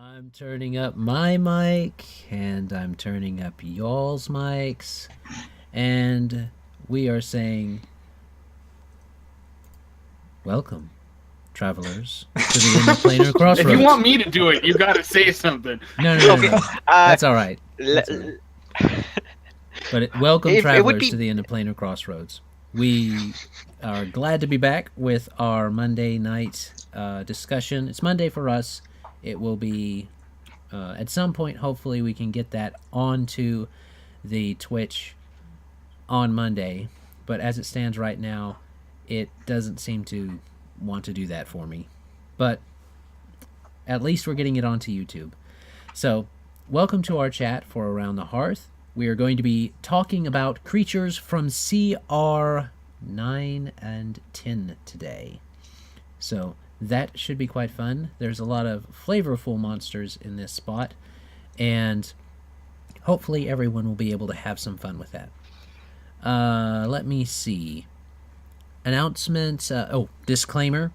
I'm turning up my mic, and I'm turning up y'all's mics, and we are saying, welcome, travelers, to the Planar Crossroads. If you want me to do it, you gotta say something. No. Okay, That's all right. That's all right. But welcome, travelers, to the Planar Crossroads. We are glad to be back with our Monday night discussion. It's Monday for us. It will be at some point. Hopefully, we can get that onto the Twitch on Monday. But as it stands right now, it doesn't seem to want to do that for me. But at least we're getting it onto YouTube. So, welcome to our chat for Around the Hearth. We are going to be talking about creatures from CR9 and 10 today. So that should be quite fun. There's a lot of flavorful monsters in this spot, and hopefully everyone will be able to have some fun with that. Let me see. Announcements. Disclaimer.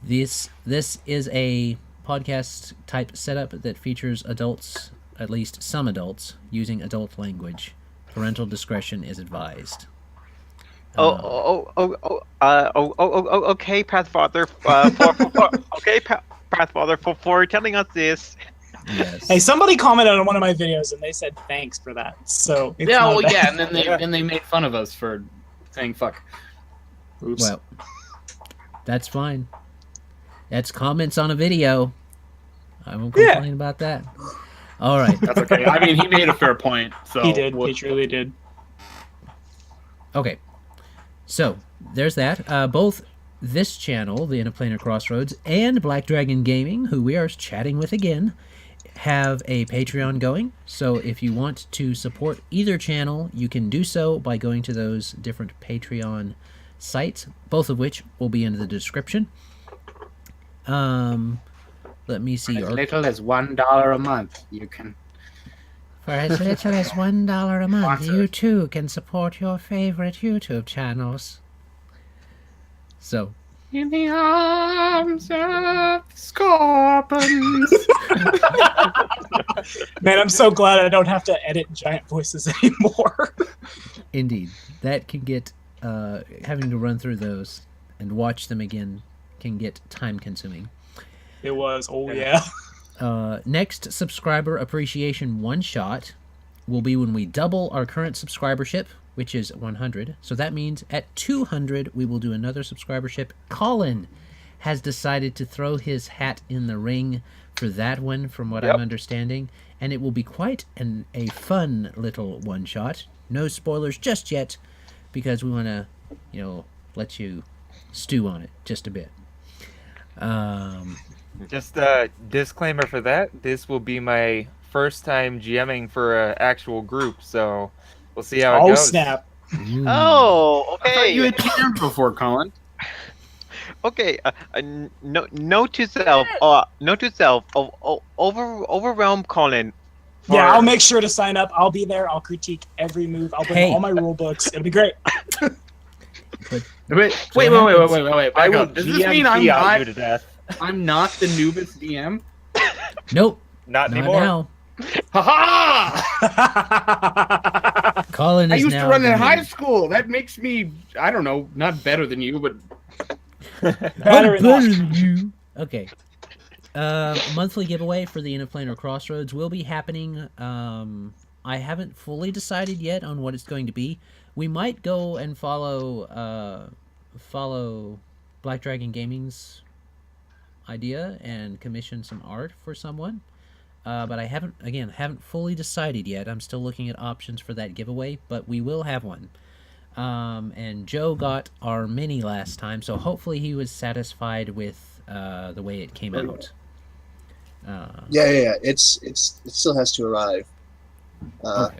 This is a podcast type setup that features adults, at least some adults, using adult language. Parental discretion is advised. Okay, Pathfather. Pathfather, for telling us this. Yes. Hey, somebody commented on one of my videos and they said thanks for that. So it's not bad. Yeah, and then they made fun of us for saying fuck. Oops. Well, that's fine. That's comments on a video. I won't complain about that. All right. That's okay. I mean, he made a fair point. So He did. He truly did. Okay. So, there's that. Both this channel, the Planar Crossroads, and Black Dragon Gaming, who we are chatting with again, have a Patreon going. So, if you want to support either channel, you can do so by going to those different Patreon sites, both of which will be in the description. Let me see. as little as $1 a month, you can. For as little as $1 a month, Sponsor. you too can support your favorite YouTube channels. So, In the arms of scorpions. Man, I'm so glad I don't have to edit giant voices anymore. indeed, that can get having to run through those and watch them again can get time consuming. It was. Oh, yeah. Next subscriber appreciation one shot will be when we double our current subscribership, which is 100. So that means at 200 we will do another subscribership. Colin has decided to throw his hat in the ring for that one, from what I'm understanding, and it will be quite a fun little one shot. No spoilers just yet, because we want to, let you stew on it just a bit. Just a disclaimer for that. This will be my first time GMing for an actual group, so we'll see how it Oh, goes. snap. Oh, I thought you okay. had GM'd before, Colin. Okay. Note to self. Overwhelm Colin. Yeah, I'll make sure to sign up. I'll be there. I'll critique every move. I'll bring Hey. all my rule books. It'll be great. Wait. I will Does this mean GMT out you to death. I'm not the Nubis DM? Nope, Not not anymore. now. Ha Colin I is used to now run the in high lead. school. That makes me, I don't know, not better than you, but Better enough. than you. Okay. Monthly giveaway for the Planar Crossroads will be happening. I haven't fully decided yet on what it's going to be. We might go and follow Black Dragon Gaming's idea and commission some art for someone. But I haven't fully decided yet. I'm still looking at options for that giveaway, but we will have one. And Joe got our mini last time, so hopefully he was satisfied with the way it came out. Yeah. It still has to arrive. Okay.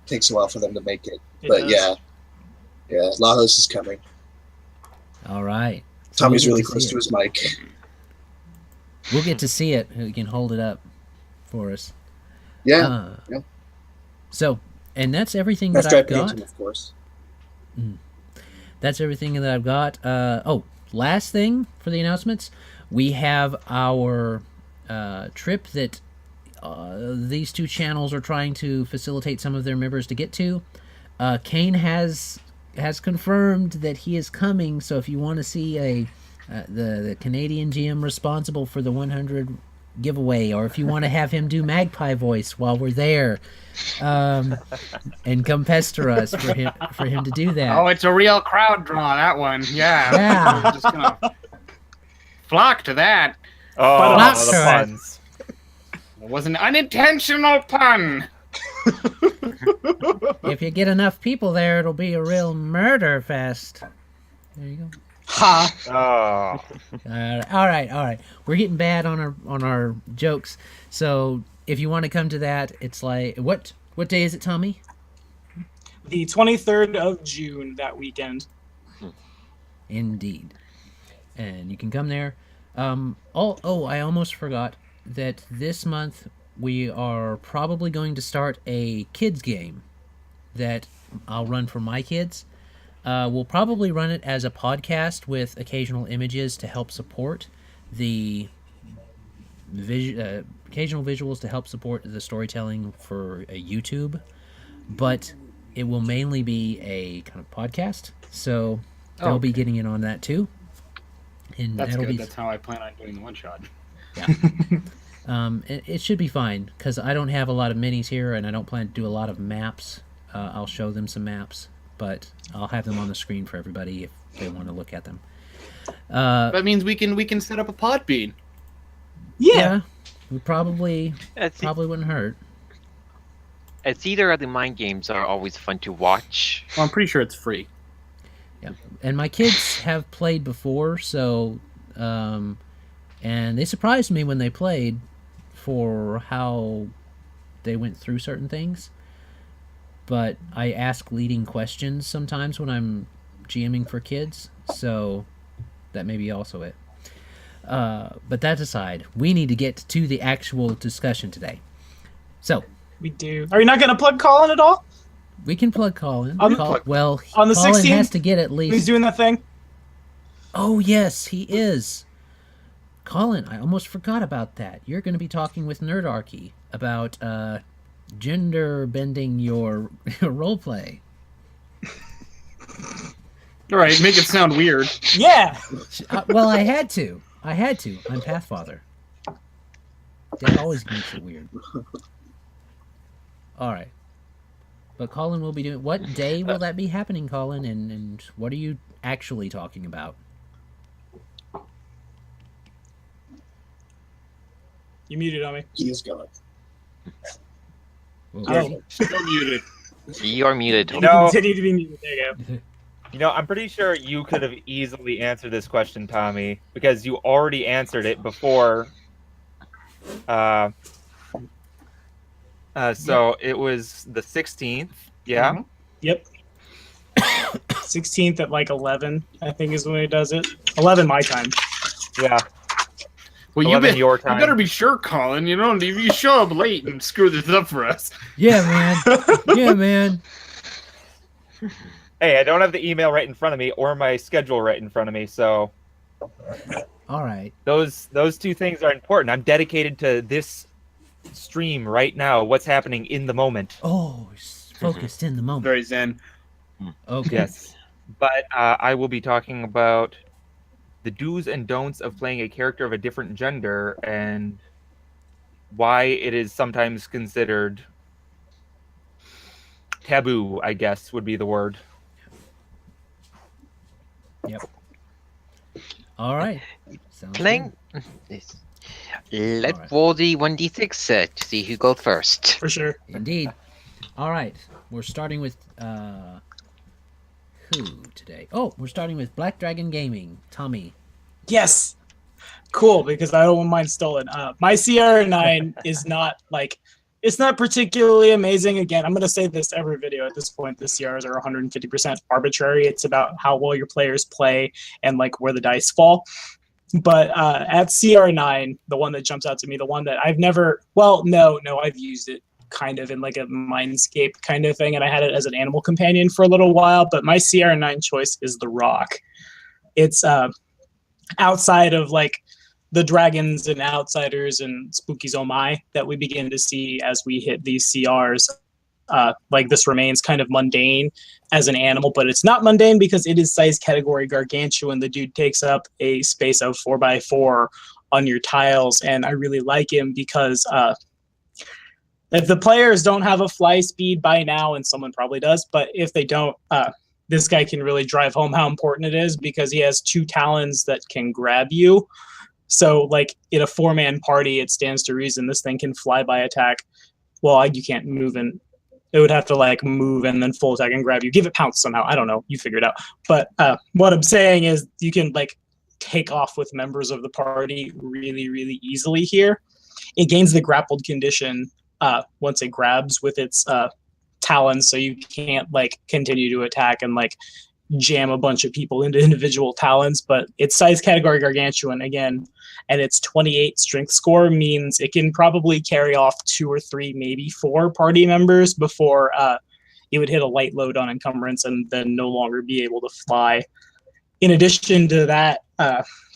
Takes a while for them to make it, It but does. yeah. Lajos is coming. All right. So Tommy's we'll really get to close see to it. his mic. We'll get to see it. We can hold it up for us. Yeah. So, and that's everything That's that I've dry got. painting, of course. That's everything that I've got. Last thing for the announcements. We have our trip that these two channels are trying to facilitate some of their members to get to. Kane has confirmed that he is coming, so if you want to see the Canadian GM responsible for the 100 giveaway, or if you want to have him do Magpie voice while we're there, and come pester us for him to do that. Oh, it's a real crowd draw, that one. Yeah. I'm just gonna flock to that. Oh, Flock the to it. puns. It was an unintentional pun. If you get enough people there, it'll be a real murder fest. There you go. Ha! Oh. All right. We're getting bad on our jokes. So if you want to come to that, it's like what day is it, Tommy? The 23rd of June, that weekend. Indeed. And you can come there. I almost forgot that this month we are probably going to start a kids game that I'll run for my kids. We'll probably run it as a podcast with occasional images to help support the occasional visuals to help support the storytelling for a YouTube, but it will mainly be a kind of podcast, so they'll be getting in on that too. And That's that'll good. be, That's how I plan on doing the one shot. yeah. It should be fine because I don't have a lot of minis here, and I don't plan to do a lot of maps. I'll show them some maps, but I'll have them on the screen for everybody if they want to look at them. That means we can set up a pod bean. Yeah. We probably It's, wouldn't hurt. it's either of the mind games are always fun to watch. Well, I'm pretty sure it's free. Yeah, and my kids have played before, so and they surprised me when they played for how they went through certain things. But I ask leading questions sometimes when I'm GMing for kids, so that may be also it. But that aside, we need to get to the actual discussion today. So We do. Are you not going to plug Colin at all? we can plug Colin. On the Colin on the Colin 16th? has to get at least. He's doing that thing? Oh, yes, he is. Colin, I almost forgot about that. You're going to be talking with Nerdarchy about gender bending your roleplay. All right, make it sound weird. Yeah. Well, I had to. I'm Pathfather. That always makes it weird. All right. But Colin will be doing... What day will that be happening, Colin? And what are you actually talking about? You muted on me. He is gone. Whoa. Still muted. You're muted. You know, Continue to be muted. There you go. I'm pretty sure you could have easily answered this question, Tommy, because you already answered it before. So it was the 16th. Yeah. Mhm. Yep. 16th at like 11, I think is when he does it. 11 my time. Yeah. Well, 11 your time. you better be sure, Colin. You know, if you show up late and screw this up for us. Yeah, man. Yeah, man. Hey, I don't have the email right in front of me or my schedule right in front of me, so All right. those two things are important. I'm dedicated to this stream right now. What's happening in the moment? Oh, focused in the moment. Very zen. Okay. Yes. But I will be talking about the do's and don'ts of playing a character of a different gender and why it is sometimes considered taboo, I guess would be the word. Yep. All right. Sounds Playing. Let's roll the 1d6 to see who goes first. For sure. good. Indeed. All right. We're starting with who today? Oh, we're starting with Black Dragon Gaming. Tommy. Yes. Cool, because I don't want mine stolen. My CR9 is not like, it's not particularly amazing. Again, I'm going to say this every video at this point. The CRs are 150% arbitrary. It's about how well your players play and like where the dice fall. But at CR9, the one that jumps out to me, the one that I've never, well, no, I've used it kind of in like a Mindscape kind of thing, and I had it as an animal companion for a little while, but my CR9 choice is the Rock. It's outside of like the dragons and outsiders and spookies oh my that we begin to see as we hit these CRs. Like this remains kind of mundane as an animal, but it's not mundane because it is size category gargantuan. The dude takes up a space of 4x4 on your tiles, and I really like him because if the players don't have a fly speed by now, and someone probably does, but if they don't, this guy can really drive home how important it is because he has 2 talons that can grab you. So, like, in a 4-man party, it stands to reason this thing can fly by attack. Well, you can't move, and it would have to, like, move and then full attack and grab you. Give it pounce somehow. I don't know. You figure it out. But what I'm saying is you can, like, take off with members of the party really, really easily here. It gains the grappled condition once it grabs with its talons, so you can't, like, continue to attack and, like, jam a bunch of people into individual talons, but its size category gargantuan again, and its 28 strength score means it can probably carry off 2 or 3, maybe 4 party members before it would hit a light load on encumbrance and then no longer be able to fly. In addition to that,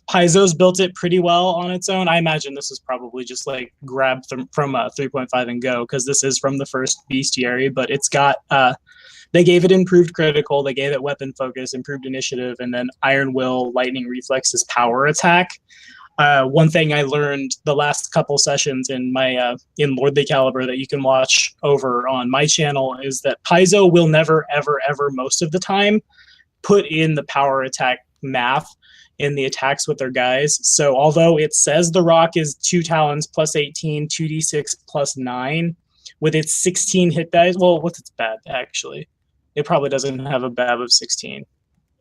Paizo's built it pretty well on its own. I imagine this is probably just like grabbed from 3.5 and go, because this is from the first bestiary, but it's got they gave it improved critical, they gave it weapon focus, improved initiative, and then Iron Will, Lightning Reflexes, power attack. One thing I learned the last couple sessions in my in Lordly Caliber that you can watch over on my channel is that Paizo will never, ever, ever, most of the time, put in the power attack math in the attacks with their guys. So although it says the rock is 2 talons plus 18, 2d6 plus 9, with its 16 hit dice, well, what's its bab, actually? It probably doesn't have a bab of 16.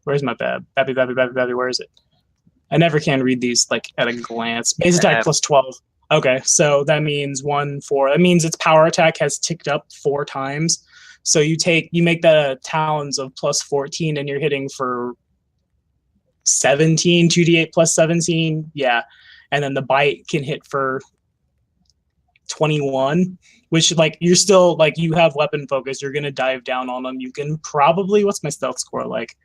Where's my bab? Babby, where is it? I never can read these, like, at a glance. Base attack plus 12. Okay, so that means 1, 4. That means its power attack has ticked up 4 times. So you make the talons of plus 14, and you're hitting for 17, 2d8 plus 17. Yeah. And then the bite can hit for 21, which, like, you're still, like, you have weapon focus. You're going to dive down on them. You can probably, what's my stealth score like?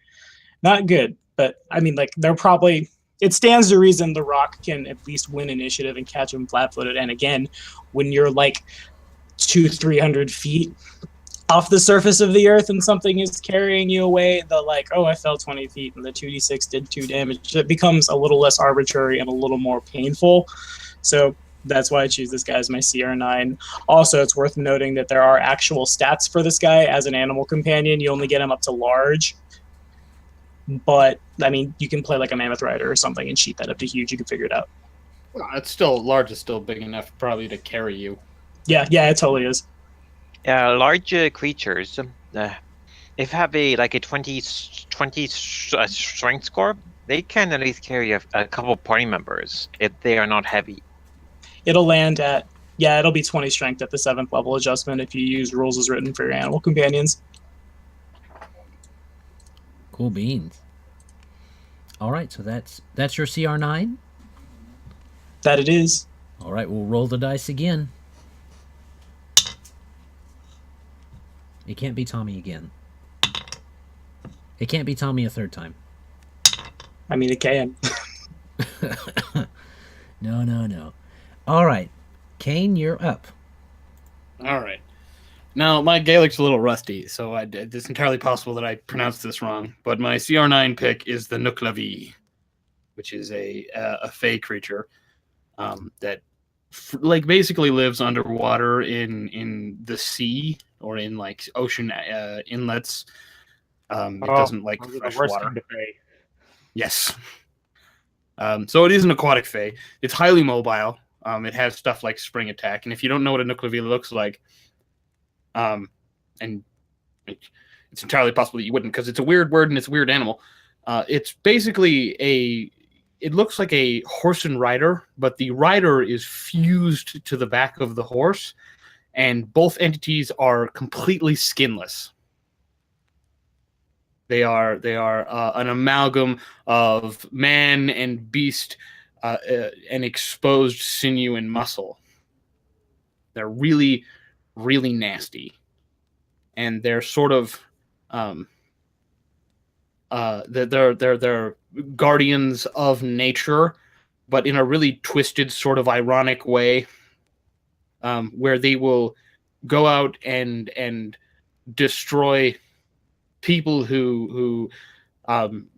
Not good, but I mean, like, they're probably, it stands to reason the rock can at least win initiative and catch them flat-footed. And again, when you're like 200-300 feet off the surface of the earth and something is carrying you away, the, like, oh, I fell 20 feet and the 2d6 did 2 damage, it becomes a little less arbitrary and a little more painful. So that's why I choose this guy as my CR9. Also, it's worth noting that there are actual stats for this guy as an animal companion. You only get him up to large. But, I mean, you can play like a Mammoth Rider or something and cheat that up to huge. You can figure it out. Well, it's still, large is still big enough probably to carry you. Yeah, it totally is. Large creatures, if have a 20 strength score, they can at least carry a couple party members if they are not heavy. It'll land at, it'll be 20 strength at the 7th level adjustment if you use rules as written for your animal companions. Cool beans. All right, so that's your CR9? That it is. All right, we'll roll the dice again. It can't be Tommy again. It can't be Tommy a 3rd time. I mean, it can. No. All right, Kane, you're up. All right. Now, my Gaelic's a little rusty, so it's entirely possible that I pronounced this wrong. But my CR9 pick is the Nuklavi, which is a fey creature that basically lives underwater in the sea or in, like, ocean inlets. It doesn't like fresh water. Yes. So it is an aquatic fey. It's highly mobile. It has stuff like spring attack, and if you don't know what a Nuklavi looks like, and it's entirely possible that you wouldn't, because it's a weird word and it's a weird animal. It's basically it looks like a horse and rider, but the rider is fused to the back of the horse, and both entities are completely skinless. They are an amalgam of man and beast, and exposed sinew and muscle. They're really, really nasty, and they're sort of they're guardians of nature, but in a really twisted, sort of ironic way, where they will go out and destroy people who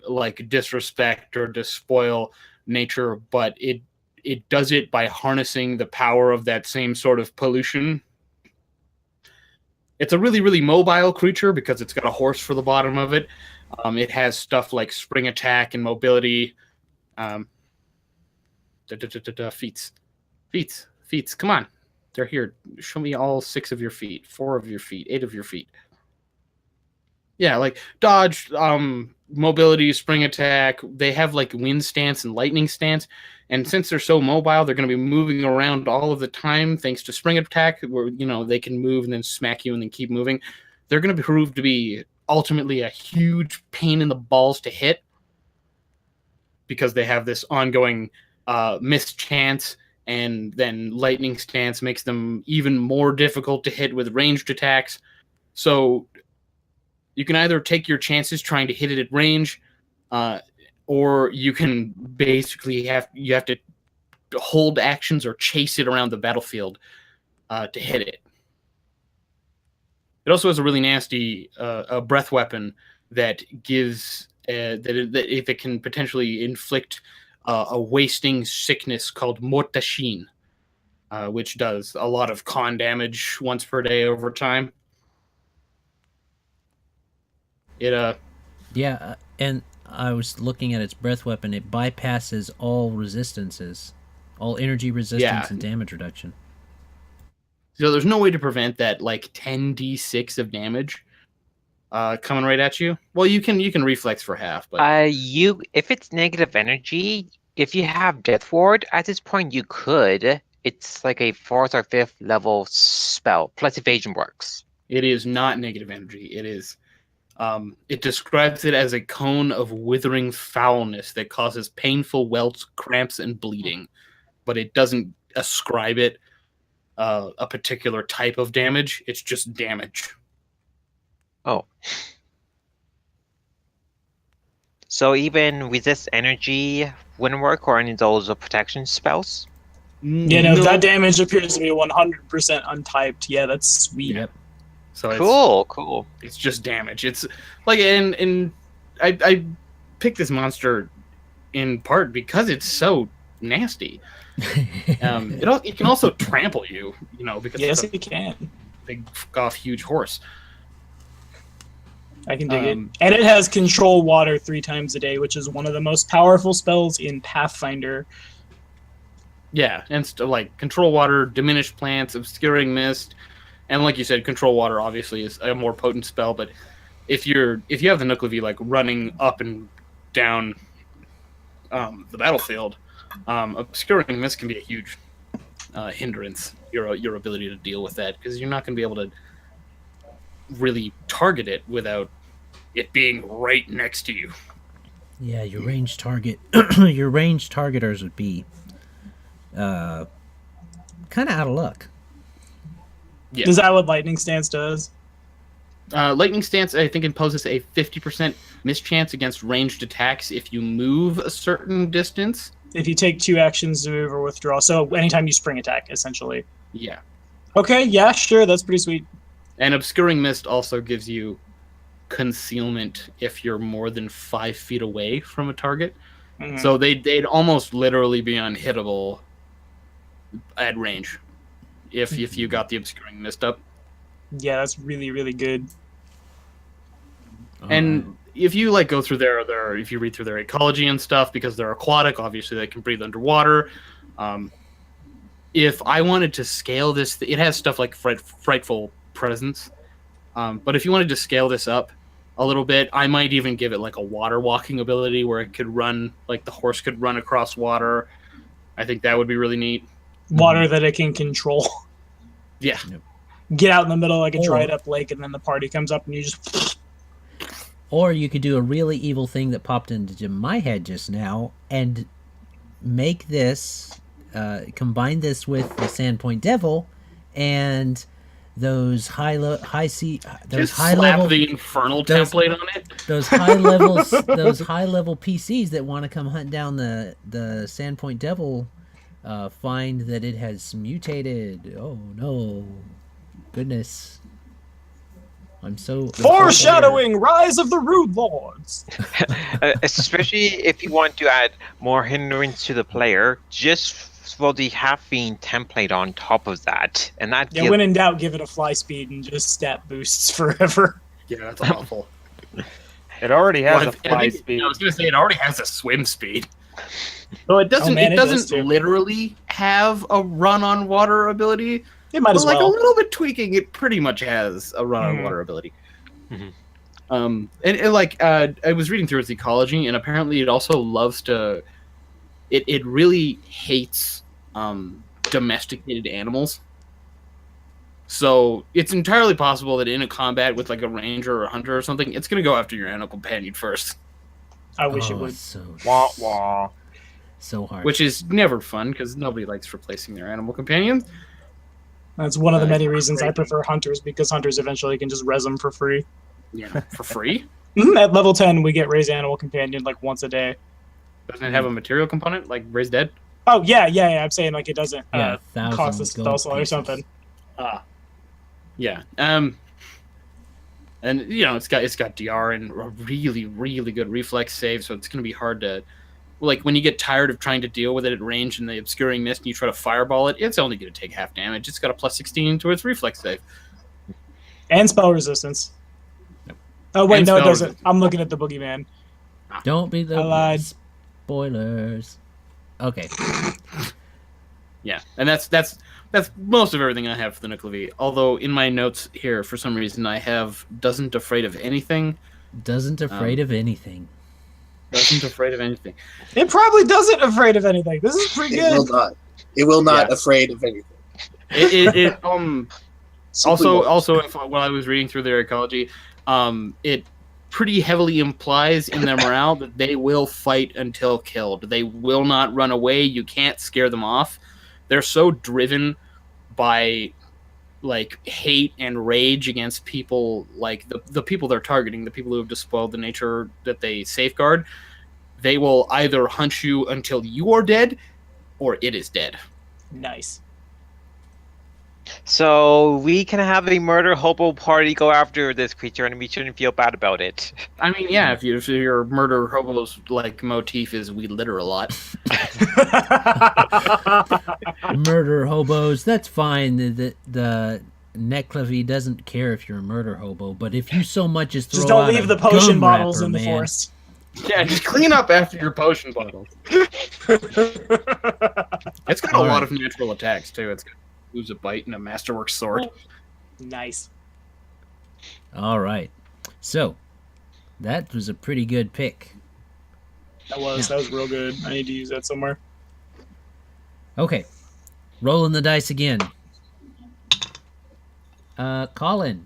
like disrespect or despoil nature, but it does it by harnessing the power of that same sort of pollution. It's a really, really mobile creature because it's got a horse for the bottom of it. It has stuff like spring attack and mobility. Feats. Come on. They're here. Show me all 6 of your feet, 4 of your feet, 8 of your feet. Yeah, like dodge, mobility, spring attack. They have like wind stance and lightning stance. And since they're so mobile, they're going to be moving around all of the time thanks to spring attack, where, you know, they can move and then smack you and then keep moving. They're going to prove to be ultimately a huge pain in the balls to hit because they have this ongoing missed chance, and then lightning stance makes them even more difficult to hit with ranged attacks. So you can either take your chances trying to hit it at range, or you can basically have to hold actions or chase it around the battlefield to hit it. It also has a really nasty a breath weapon that gives that if it can potentially inflict a wasting sickness called Mortashin, which does a lot of con damage once per day over time. And I was looking at its breath weapon. It bypasses all resistances, all energy resistance and damage reduction. So there's no way to prevent that like 10d6 of damage coming right at you. Well, you can reflex for half, but if it's negative energy, if you have Death Ward at this point, you could. It's like a 4th or 5th level spell plus evasion works. It is not negative energy. It is. It describes it as a cone of withering foulness that causes painful welts, cramps, and bleeding, but it doesn't ascribe it a particular type of damage. It's just damage. Oh. So even resist energy wouldn't work, or any of those protection spells? Yeah, no, that damage appears to be 100% untyped. Yeah, that's sweet. Yep. So cool. It's just damage. It's like, and I picked this monster in part because it's so nasty. It can also trample you, because yes, it's it can. Big off huge horse. I can dig it. And it has control water 3 times a day, which is one of the most powerful spells in Pathfinder. Yeah, and like control water, diminished plants, obscuring mist, and like you said, control water obviously is a more potent spell. But if you have the Nuclevi like running up and down the battlefield, obscuring mist can be a huge hindrance. Your ability to deal with that, because you're not going to be able to really target it without it being right next to you. Yeah, your ranged targeters would be kind of out of luck. Yeah. Is that what Lightning Stance does? Lightning Stance, I think, imposes a 50% mischance against ranged attacks if you move a certain distance. If you take 2 actions to move or withdraw. So anytime you spring attack, essentially. Yeah. Okay, yeah, sure, that's pretty sweet. And Obscuring Mist also gives you concealment if you're more than 5 feet away from a target. Mm-hmm. So they'd almost literally be unhittable at range if you got the Obscuring Mist up. Yeah, that's really, really good. And if you like go through if you read through their ecology and stuff, because they're aquatic, obviously they can breathe underwater. If I wanted to scale this, it has stuff like Frightful Presence. But if you wanted to scale this up a little bit, I might even give it like a water walking ability where it could run, like the horse could run across water. I think that would be really neat. Water that it can control. Yeah. Get out in the middle of like a dried up lake, and then the party comes up and you just... Or you could do a really evil thing that popped into my head just now and make this, combine this with the Sandpoint Devil, and those high level the infernal template on it. those high level PCs that want to come hunt down the Sandpoint Devil find that it has mutated. Oh no, goodness! I'm so foreshadowing Rise of the Rude Lords. Especially if you want to add more hindrance to the player, just for the half-fiend template on top of that, and that. Yeah, when in doubt, give it a fly speed and just stat boosts forever. Yeah, that's awful. It already has a fly speed. I was going to say it already has a swim speed. So it doesn't. Man, it doesn't literally have a run on water ability. It might as well. Like a little bit tweaking, it pretty much has a run on water ability. Mm-hmm. I was reading through its ecology, and apparently it also loves to. It really hates domesticated animals. So it's entirely possible that in a combat with like a ranger or a hunter or something, it's going to go after your animal companion first. I wish it would. Wah wah. So hard. Which is never fun because nobody likes replacing their animal companions. That's one of the many reasons I prefer hunters, because hunters eventually can just res them for free. Yeah, for free? At level 10, we get raise animal companion like once a day. Doesn't it have a material component like raise dead? Oh yeah. I'm saying like it doesn't cost us gold spell or something. Yeah. And it's got DR and a really, really good reflex save, so it's gonna be hard to like when you get tired of trying to deal with it at range in the obscuring mist and you try to fireball it, it's only gonna take half damage. It's got a plus 16 to its reflex save. And spell resistance. Oh wait, no it doesn't. I'm looking at the boogeyman. Don't be the I lied. spoilers. Okay. Yeah, and that's most of everything I have for the Nuclevi. Although in my notes here, for some reason, I have doesn't afraid of anything. Doesn't afraid of anything. Doesn't afraid of anything. It probably doesn't afraid of anything. This is pretty good. It will not afraid of anything. Also, when I was reading through their ecology, it pretty heavily implies in their morale that they will fight until killed. They will not run away. You can't scare them off. They're so driven by like hate and rage against people, like the people they're targeting, the people who have despoiled the nature that they safeguard. They will either hunt you until you are dead or it is dead. Nice. So we can have a murder hobo party go after this creature, and we shouldn't feel bad about it. I mean, yeah, if your murder hobos like motif is we litter a lot. Murder hobos, that's fine. The Neclavy doesn't care if you're a murder hobo, but if you so much as throw just don't out leave a the potion gum bottles wrapper, in the man. forest. Yeah, just clean up after your potion bottles. It's got a lot of natural attacks too. It's got lose a bite and a masterwork sword. Nice. All right. So, that was a pretty good pick. That was real good. I need to use that somewhere. Okay. Rolling the dice again. Colin,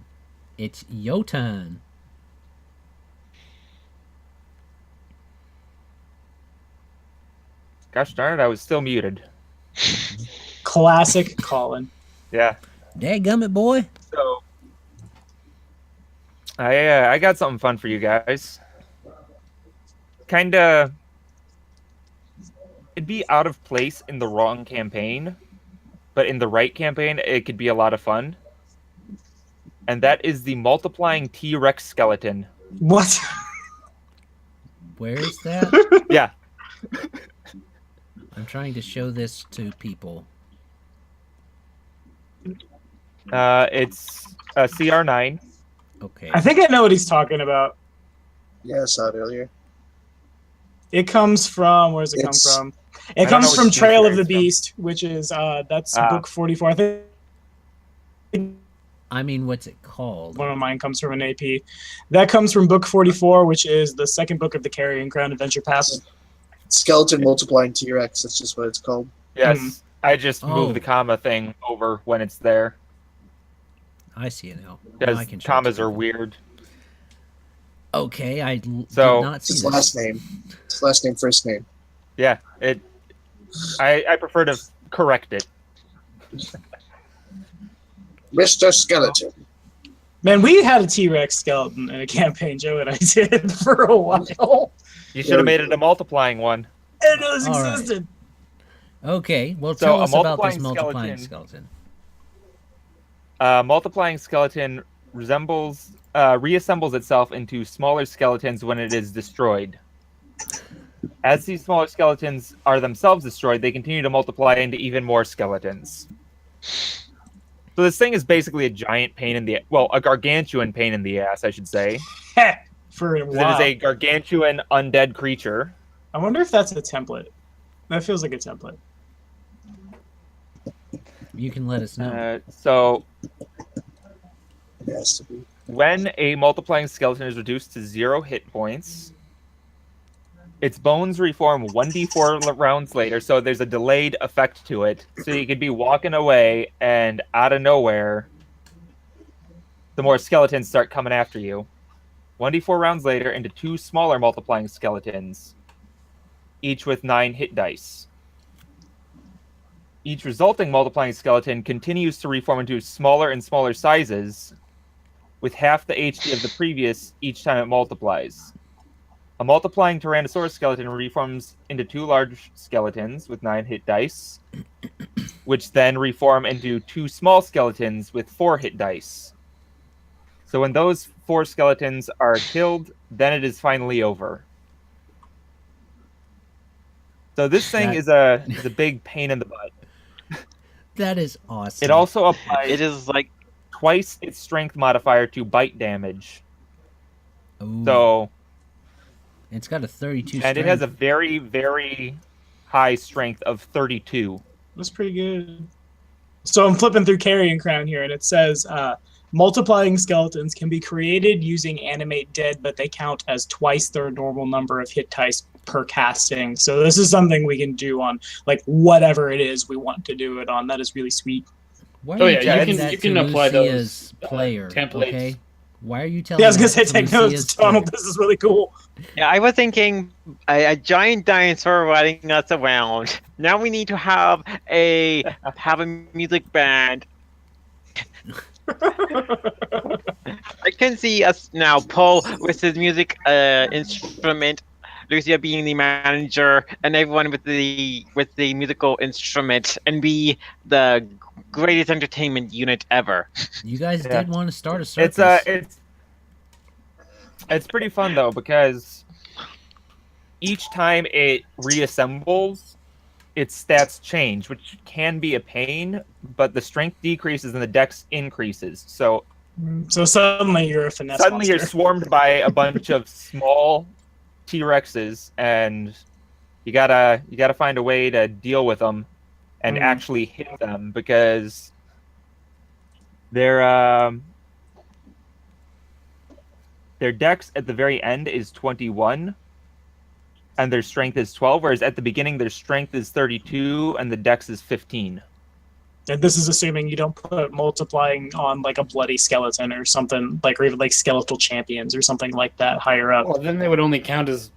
it's your turn. Gosh darn it, I was still muted. Classic Colin. Yeah. Dadgummit, boy. So, I got something fun for you guys. Kinda, it'd be out of place in the wrong campaign, but in the right campaign, it could be a lot of fun. And that is the multiplying T-Rex skeleton. What? Where is that? Yeah. I'm trying to show this to people. It's a CR9. Okay. I think I know what he's talking about. Yeah, I saw it earlier. It comes from, where does it come from? It comes from Trail of the Beast, which is, that's book 44. I think. I mean, what's it called? One of mine comes from an AP. That comes from book 44, which is the second book of the Carrying Crown Adventure Path. Skeleton multiplying T-Rex, that's just what it's called. Yes, I just moved the comma thing over when it's there. I see it now. Because commas are weird. Okay, I did so not see his this. last name. His last name, first name. Yeah, I prefer to correct it. Mr. Skeleton. Man, we had a T-Rex skeleton in a campaign Joe and I did for a while. You should have made it a multiplying one. And it was All right. existed. Okay, well, So tell a us about this multiplying multiplying skeleton- skeleton. Multiplying skeleton reassembles itself into smaller skeletons when it is destroyed. As these smaller skeletons are themselves destroyed, they continue to multiply into even more skeletons. So this thing is basically a giant pain in the... Well, a gargantuan pain in the ass, I should say. For a It while. is a gargantuan undead creature. I wonder if that's a template. That feels like a template. You can let us know. So It has to be. when a multiplying skeleton is reduced to 0 hit points, its bones reform 1d4 rounds later, so there's a delayed effect to it. So you could be walking away, and out of nowhere, the more skeletons start coming after you. 1d4 rounds later into 2 smaller multiplying skeletons, each with 9 hit dice. Each resulting multiplying skeleton continues to reform into smaller and smaller sizes, with half the HP of the previous each time it multiplies. A multiplying Tyrannosaurus skeleton reforms into 2 large skeletons with 9 hit dice, which then reform into 2 small skeletons with 4 hit dice. So when those 4 skeletons are killed, then it is finally over. So this thing is a big pain in the butt. That is awesome. It also applies It is like twice its strength modifier to bite damage. Ooh. So It's got a 32 and strength. it has a very, very high strength of 32. That's pretty good. So I'm flipping through Carrion Crown here, and it says multiplying skeletons can be created using animate dead, but they count as twice their normal number of hit dice per casting. So this is something we can do on like whatever it is we want to do it on. That is really sweet. Why Oh, are yeah, you telling you that can to apply Lucia's those, player, templates. okay? Why are you telling Yeah, I was gonna say that to take Lucia's notes, Donald. player? This is really cool. Yeah, I was thinking a giant dinosaur riding us around. Now we need to have a music band. I can see us now, Paul with his music instrument, Lucia being the manager, and everyone with the musical instrument, and be the greatest entertainment unit ever. You guys Yeah. did want to start a circus. It's pretty fun though, because each time it reassembles, its stats change, which can be a pain, but the strength decreases and the dex increases. So Suddenly you're a finesse suddenly you're monster. swarmed by a bunch of small T-Rexes, and you gotta find a way to deal with them and actually hit them, because their dex at the very end is 21 and their strength is 12, whereas at the beginning their strength is 32 and the dex is 15. And this is assuming you don't put multiplying on like a bloody skeleton or something, like, or even like skeletal champions or something like that higher up. Well, then they would only count as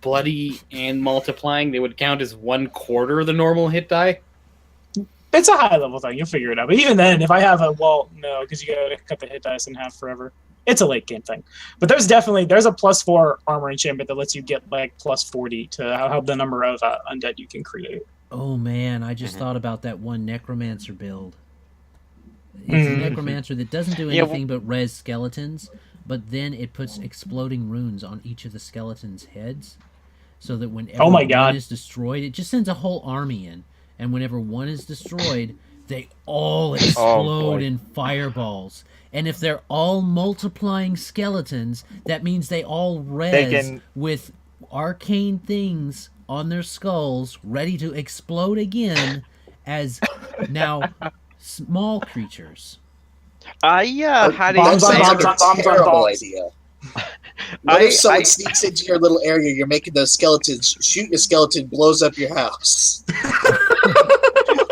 bloody and multiplying. They would count as 1/4 of the normal hit die. It's a high level thing. You'll figure it out. But even then, if I have no, because you gotta cut the hit dice in half forever. It's a late game thing. But there's a +4 armor enchantment that lets you get like +40 to have the number of undead you can create. Oh man, I just thought about that one necromancer build. It's a necromancer that doesn't do anything but res skeletons, but then it puts exploding runes on each of the skeletons' heads, so that whenever one is destroyed, it just sends a whole army in, and whenever one is destroyed, they all explode in fireballs. And if they're all multiplying skeletons, that means they all res with arcane things on their skulls, ready to explode again as small creatures. I had a terrible idea. What if someone sneaks into your little area, you're making those skeletons, shoot a skeleton, blows up your house.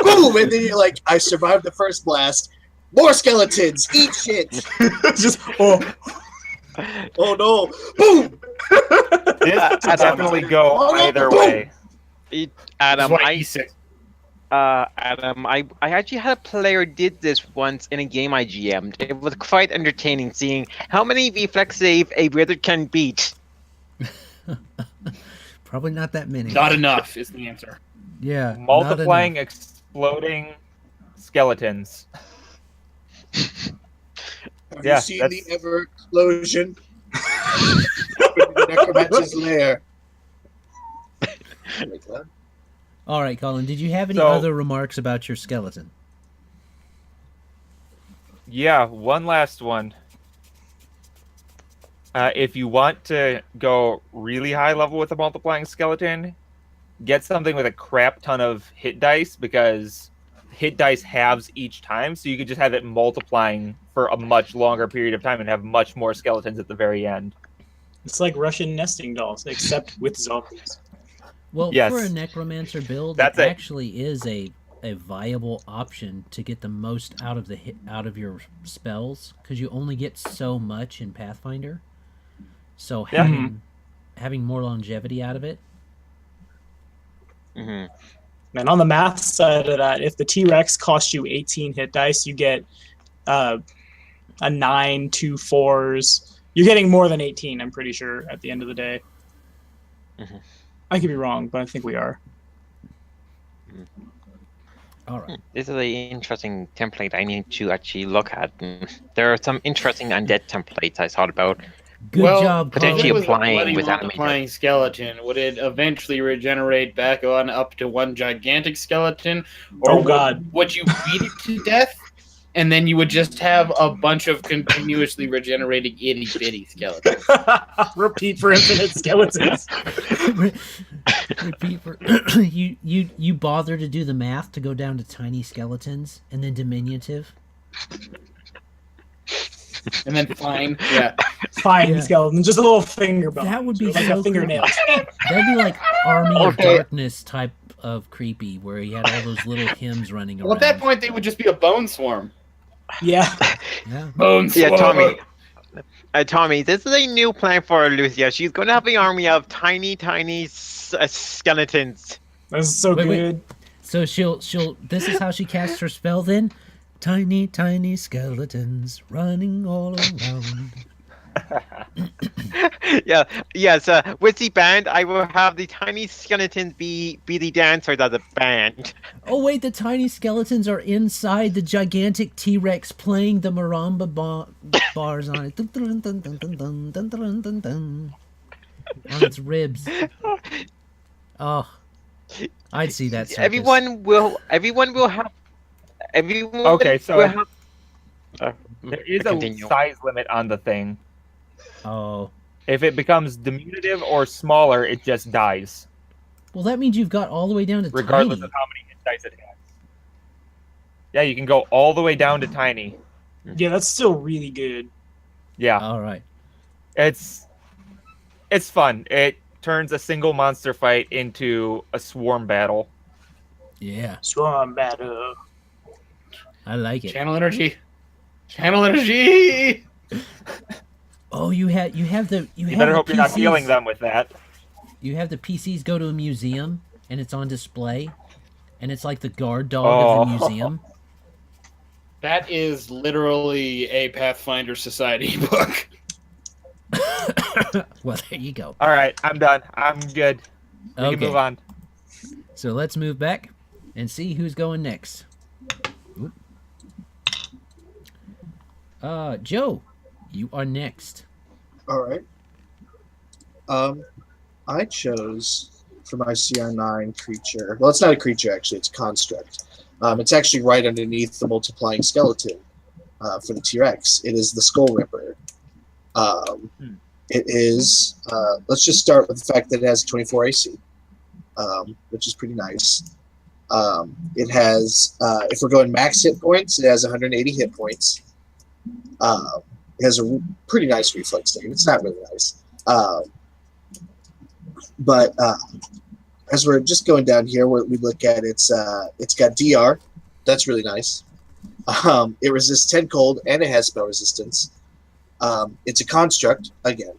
Boom! And then you're like, I survived the first blast. More skeletons! Eat shit! Just, oh no! Boom! This could definitely go either way. Adam, Adam, I actually had a player did this once in a game I GM'd. It was quite entertaining seeing how many reflex save a wizard can beat. Probably not that many. Not enough is the answer. Yeah. Multiplying exploding skeletons. Have Yeah, you seen the ever explosion? In the necromancer's lair. All right, Colin, did you have any other remarks about your skeleton? Yeah, one last one. If you want to go really high level with a multiplying skeleton, get something with a crap ton of hit dice, because hit dice halves each time, so you could just have it multiplying for a much longer period of time and have much more skeletons at the very end. It's like Russian nesting dolls, except with zombies. Well, Yes. for a necromancer build, That's it it. actually is a viable option to get the most out of your spells, because you only get so much in Pathfinder. So having more longevity out of it. Mm-hmm. And on the math side of that, if the T-Rex costs you 18 hit dice, you get a 9, 2 4s. You're getting more than 18, I'm pretty sure, at the end of the day. Mm-hmm. I could be wrong, but I think we are. All right. This is an interesting template I need to actually look at. There are some interesting undead templates I thought about. Good job, potentially Colin. applying with multiplying skeleton, would it eventually regenerate back on up to one gigantic skeleton? Or would you beat it to death, and then you would just have a bunch of continuously regenerating itty-bitty skeletons? Repeat for infinite skeletons. Repeat for you bother to do the math to go down to tiny skeletons and then diminutive. And then fine skeleton, just a little finger bone. That would be like so a fingernail. That'd be like Army of Darkness type of creepy, where he had all those little hymns running around. Well, at that point, they would just be a bone swarm. Yeah. Bone swarm. Yeah, Tommy, this is a new plan for Lucia. She's going to have an army of tiny skeletons. This is so good. Wait. So she'll. This is how she casts her spell then. Tiny skeletons running all around. Yes. With the band, I will have the tiny skeletons be the dancers of the band. Oh wait, the tiny skeletons are inside the gigantic T-Rex playing the marimba bars on it. Dun, dun, dun, dun, dun, dun, dun, dun, dun, dun, on its ribs. Oh, I'd see that circus. Everyone will have. Okay, so there is a size limit on the thing. Oh. If it becomes diminutive or smaller, it just dies. Well, that means you've got all the way down to regardless tiny. of how many hit dice it has. Yeah, you can go all the way down to tiny. Yeah, that's still really good. Yeah. All right. It's fun. It turns a single monster fight into a swarm battle. Yeah. Swarm battle. I like it. Channel energy. Oh, you have the You better hope the you're not PCs. healing them with that. You have the PCs go to a museum and it's on display, and it's like the guard dog of the museum. That is literally a Pathfinder Society book. Well, there you go. All right, I'm done. I'm good. We can move on. So let's move back and see who's going next. Joe, you are next. All right. I chose for my CR9 creature. Well, it's not a creature actually; it's a construct. It's actually right underneath the multiplying skeleton for the T-Rex. It is the Skull Ripper. It is. Let's just start with the fact that it has 24 AC, which is pretty nice. It has, if we're going max hit points, it has 180 hit points. It has a pretty nice reflex save. It's not really nice. But as we're just going down here, we look at it's got DR. That's really nice. It resists 10 cold and it has spell resistance. It's a construct again.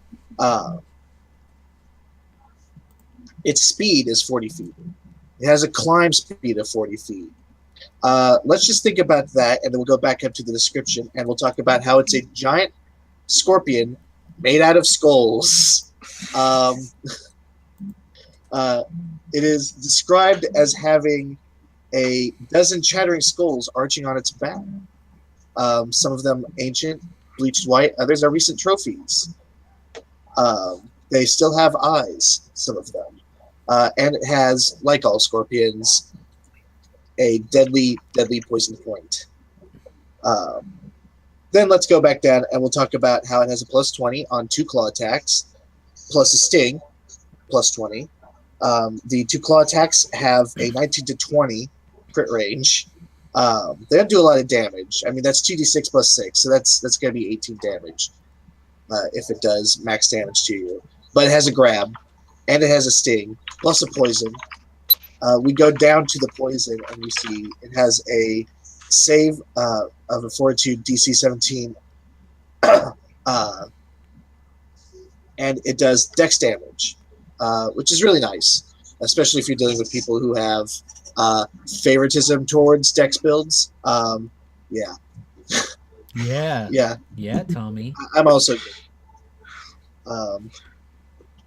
Its speed is 40 feet. It has a climb speed of 40 feet. Let's just think about that, and then we'll go back up to the description, and we'll talk about how it's a giant scorpion made out of skulls. It is described as having a dozen chattering skulls arching on its back. Some of them ancient, bleached white. Others are recent trophies. They still have eyes, some of them. And it has, like all scorpions, a deadly poison point. Then let's go back down and we'll talk about how it has a plus 20 on 2 claw attacks, plus a sting, plus 20. The 2 claw attacks have a 19 to 20 crit range. They don't do a lot of damage. I mean, that's 2d6 plus 6, so that's going to be 18 damage if it does max damage to you. But it has a grab, and it has a sting, plus a poison. We go down to the poison, and we see it has a save of a fortitude DC 17, and it does dex damage, which is really nice, especially if you're dealing with people who have favoritism towards dex builds. Yeah. Yeah, Tommy. I'm also good.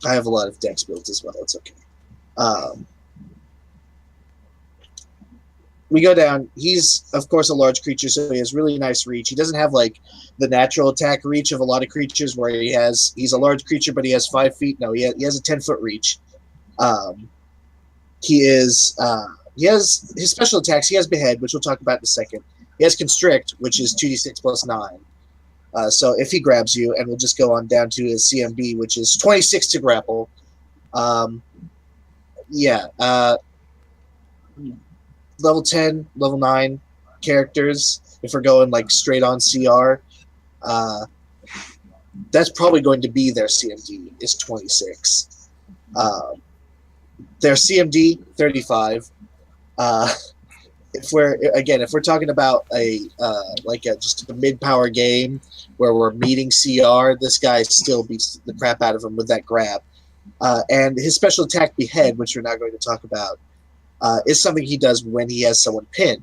I have a lot of dex builds as well. It's okay. We go down. He's, of course, a large creature, so he has really nice reach. He doesn't have, like, the natural attack reach of a lot of creatures where he's a large creature, but he has 5 feet. No, he has a 10-foot reach. He has his special attacks. He has Behead, which we'll talk about in a second. He has Constrict, which is 2d6 plus 9. So if he grabs you, and we'll just go on down to his CMB, which is 26 to grapple. Level 10, level 9 characters, if we're going like straight on CR, that's probably going to be their CMD is 26. Their CMD 35. If we're talking about just a mid-power game where we're meeting CR, this guy still beats the crap out of him with that grab. And his special attack Behead, which we're not going to talk about, is something he does when he has someone pinned.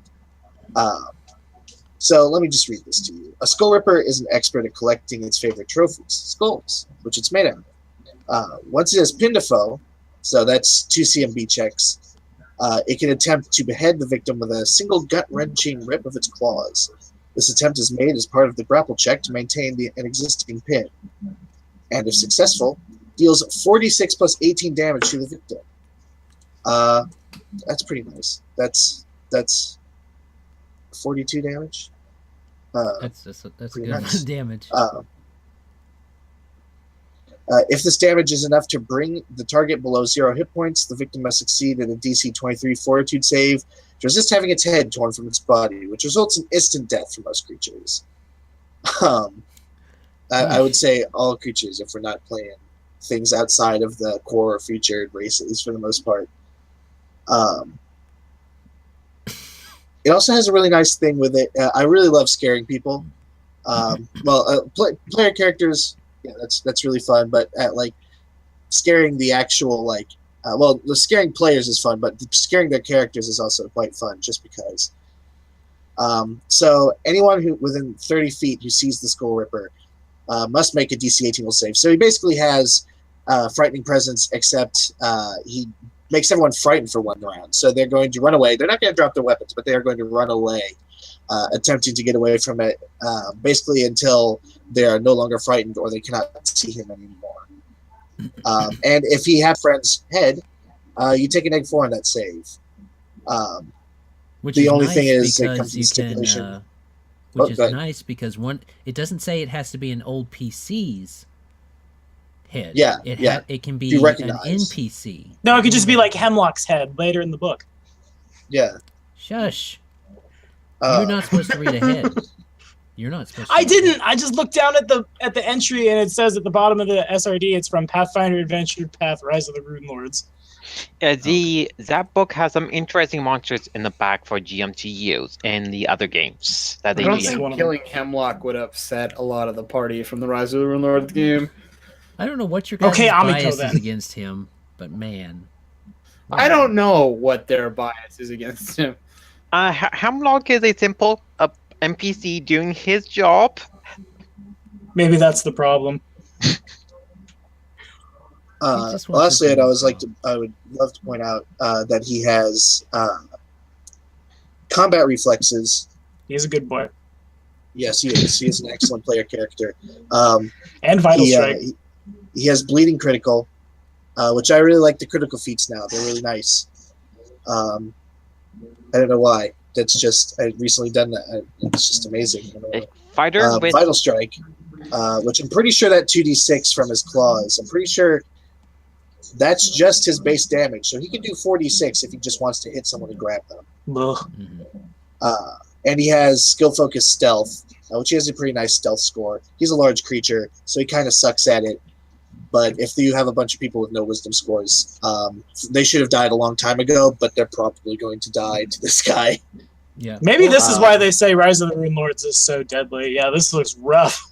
So let me just read this to you. A Skull Ripper is an expert at collecting its favorite trophies, skulls, which it's made out of. Once it has pinned a foe, so that's 2 CMB checks, it can attempt to behead the victim with a single gut-wrenching rip of its claws. This attempt is made as part of the grapple check to maintain an existing pin. And if successful, deals 46 plus 18 damage to the victim. That's pretty nice. That's 42 damage. That's good nice. Damage. If this damage is enough to bring the target below 0 hit points, the victim must succeed at a DC 23 Fortitude save to resist having its head torn from its body, which results in instant death for most creatures. I would say all creatures, if we're not playing things outside of the core featured races for the most part. It also has a really nice thing with it. I really love scaring people. Player characters, yeah, that's really fun. But scaring the actual the scaring players is fun, but scaring their characters is also quite fun, just because. So anyone who within 30 feet who sees the Skull Ripper must make a DC 18 will save. So he basically has frightening presence, except he makes everyone frightened for 1 round. So they're going to run away. They're not going to drop their weapons, but they are going to run away, attempting to get away from it, basically until they are no longer frightened or they cannot see him anymore. And if he has friend's head, you take a -4 on that save. Which the is only nice thing is it because comes in stipulation. which is nice because it doesn't say it has to be an old PC's head. Yeah, it can be an NPC. No, it could just be like Hemlock's head later in the book. Yeah. Shush. You're not supposed to read ahead. You're not supposed to. I didn't. I just looked down at the entry and it says at the bottom of the SRD it's from Pathfinder Adventure Path Rise of the Rune Lords. That book has some interesting monsters in the back for GM to use in the other games that they I don't do. think killing Hemlock would upset a lot of the party from the Rise of the Rune Lords game. I don't know what your guys' bias is against him, but man. I don't know what their bias is against him. Hemlock is a simple NPC doing his job. Maybe that's the problem. Lastly, I would love to point out that he has combat reflexes. He's a good boy. Yes, he is. He is an excellent player character. And Vital Strike. He has bleeding critical, which I really like the critical feats now. They're really nice. I don't know why. That's just, I've recently done that. It's just amazing. A fighter with Vital Strike, which I'm pretty sure that 2d6 from his claws. I'm pretty sure that's just his base damage. So he can do 4d6 if he just wants to hit someone and grab them. And he has skill focused stealth, which he has a pretty nice stealth score. He's a large creature, so he kind of sucks at it. But if you have a bunch of people with no wisdom scores, they should have died a long time ago, but they're probably going to die to this guy. Yeah. Maybe this is why they say Rise of the Rune Lords is so deadly. Yeah, this looks rough.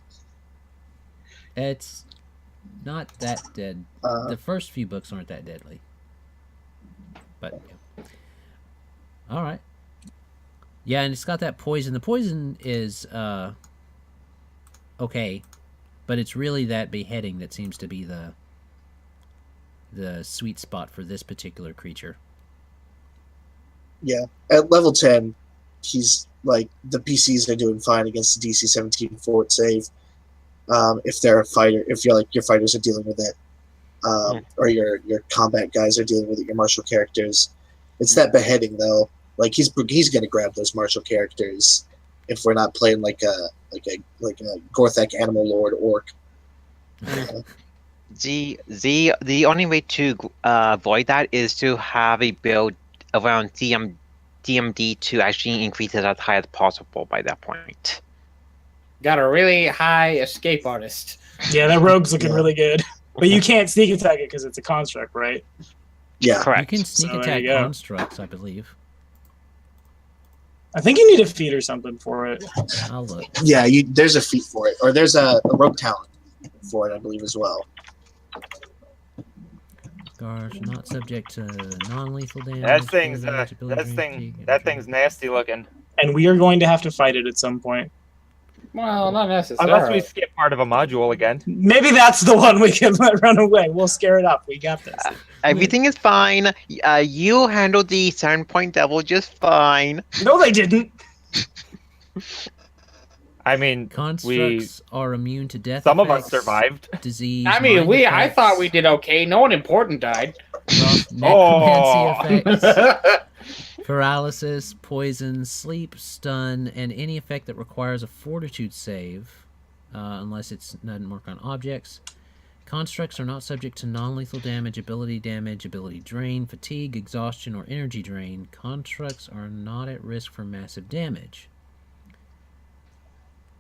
It's not that dead. The first few books aren't that deadly. But, yeah. All right. Yeah, and it's got that poison. The poison is okay, but it's really that beheading that seems to be the sweet spot for this particular creature. Yeah, at level 10, he's like the PCs are doing fine against the DC 17 fort save. If they're a fighter, if you're like your fighters are dealing with it, or your combat guys are dealing with it, your martial characters. It's that beheading though. Like he's gonna grab those martial characters if we're not playing like a Gorthak Animal Lord orc. The only way to avoid that is to have a build around DMD to actually increase it as high as possible by that point. Got a really high escape artist. Yeah, that rogue's looking really good. But you can't sneak attack it because it's a construct, right? Yeah, correct. You can sneak attack constructs, I believe. I think you need a feat or something for it. I'll look. Yeah, there's a feat for it, or there's a rogue talent for it, I believe, as well. Scars are not subject to non-lethal damage. That thing's nasty looking. And we are going to have to fight it at some point. Well, not necessarily. Unless we skip part of a module again. Maybe that's the one we can let run away. We'll scare it up. We got this. Everything is fine. You handled the 7-point devil just fine. No, they didn't. I mean, constructs are immune to death. Some of us survived. Disease. I mean, I thought we did okay. No one important died. Necromancy effects. Paralysis, poison, sleep, stun, and any effect that requires a fortitude save, unless it doesn't work on objects. Constructs are not subject to non-lethal damage, ability drain, fatigue, exhaustion, or energy drain. Constructs are not at risk for massive damage.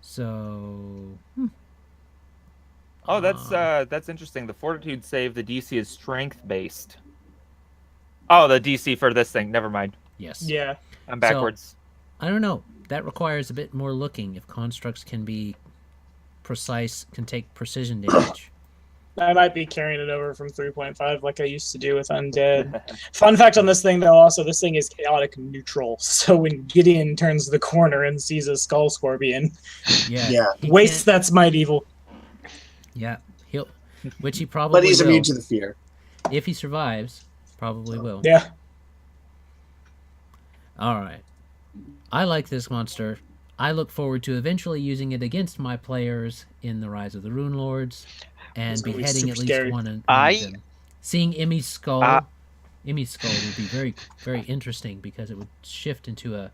So... Oh, that's interesting. The fortitude save, the DC is strength-based. Oh, the DC for this thing. Never mind. Yes. Yeah. I'm backwards. So, I don't know. That requires a bit more looking. If constructs can be precise, can take precision damage. I might be carrying it over from 3.5 like I used to do with Undead. Fun fact on this thing, though, also, this thing is chaotic neutral. So when Gideon turns the corner and sees a skull scorpion, wastes that smite evil. Yeah. Which he probably But he's will. immune to the fear. If he survives, probably will. Yeah. Alright. I like this monster. I look forward to eventually using it against my players in the Rise of the Rune Lords and beheading at least one of them. Seeing Emmy's skull would be very, very interesting because it would shift into a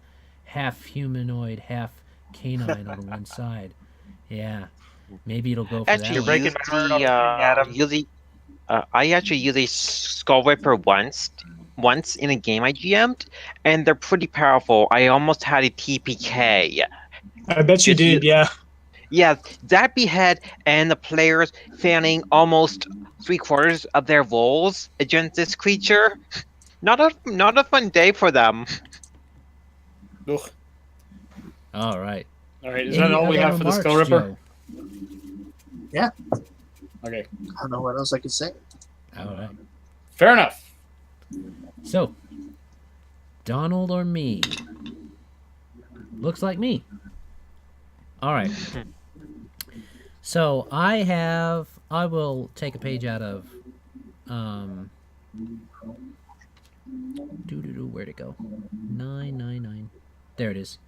half humanoid, half canine on one side. Yeah. Maybe it'll go for that. You're breaking my heart on Adam. I actually used a Skull Ripper once in a game I GM'd, and they're pretty powerful. I almost had a TPK. I bet you did, yeah. Yeah, that behead and the players failing almost 3/4 of their rolls against this creature. Not a fun day for them. Ugh. All right. Is that all we have for the Skull Ripper? Joe? Yeah. Okay. I don't know what else I could say. All right. Fair enough. So, Donald or me? Looks like me. All right. So I will take a page out of, where'd it go? 999. There it is.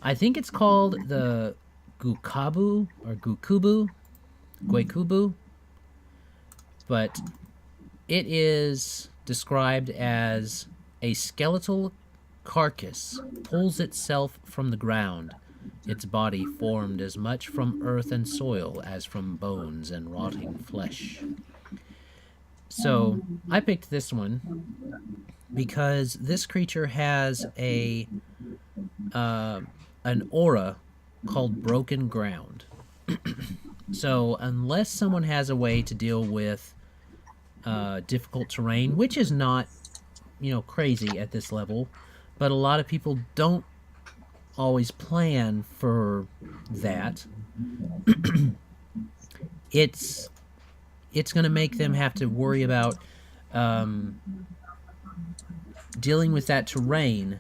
I think it's called the Gukabu or Guekubu, but it is described as a skeletal carcass pulls itself from the ground, its body formed as much from earth and soil as from bones and rotting flesh. So I picked this one because this creature has an aura called Broken Ground. So unless someone has a way to deal with difficult terrain, which is not, crazy at this level, but a lot of people don't always plan for that. It's going to make them have to worry about dealing with that terrain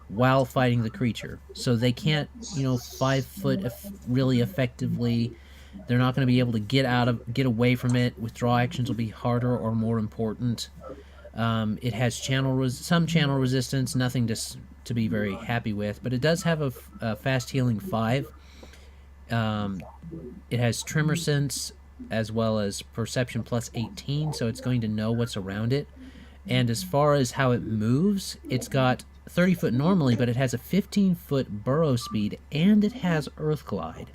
while fighting the creature. So they can't, 5 foot really effectively. They're not going to be able to get away from it. Withdraw actions will be harder or more important. It has some channel resistance, nothing to be very happy with, but it does have a fast healing 5. It has tremor sense as well as perception plus 18, so it's going to know what's around it. And as far as how it moves, it's got 30 foot normally, but it has a 15 foot burrow speed, and it has Earth Glide.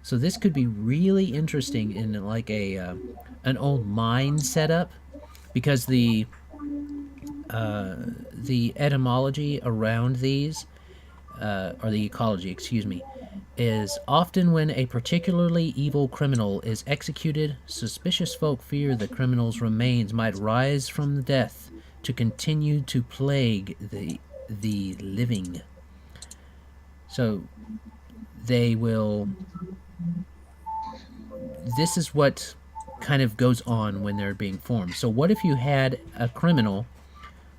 So this could be really interesting in like an old mine setup, because the etymology around these, or the ecology, excuse me, is often when a particularly evil criminal is executed, suspicious folk fear the criminal's remains might rise from the death to continue to plague the living. So they will... This is what kind of goes on when they're being formed. So what if you had a criminal,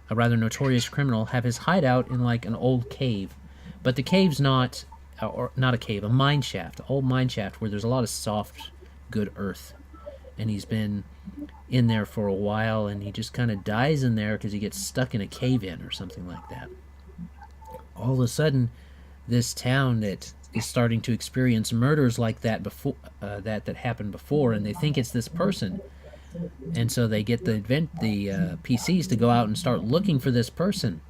a rather notorious criminal, have his hideout in like an old cave, but the cave's not a cave, a mine shaft, old mine shaft where there's a lot of soft, good earth, and he's been in there for a while, and he just kind of dies in there because he gets stuck in a cave-in or something like that. All of a sudden, this town that is starting to experience murders like that before, that happened before, and they think it's this person, and so they get the PCs to go out and start looking for this person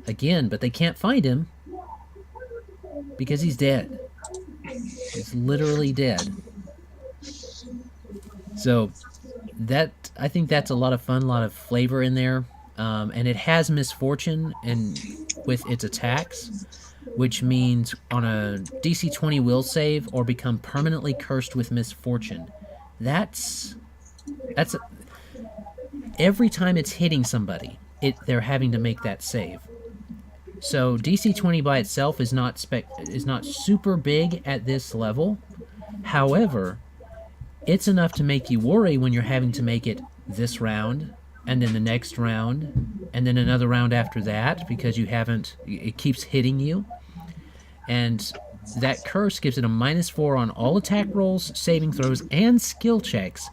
again, but they can't find him because he's dead. He's literally dead. So I think that's a lot of fun, a lot of flavor in there, and it has misfortune with its attacks, which means on a DC 20 will save or become permanently cursed with misfortune. That's every time it's hitting somebody, they're having to make that save. So DC 20 by itself is not super big at this level. However, it's enough to make you worry when you're having to make it this round, and then the next round, and then another round after that, because it keeps hitting you. And that curse gives it a -4 on all attack rolls, saving throws, and skill checks.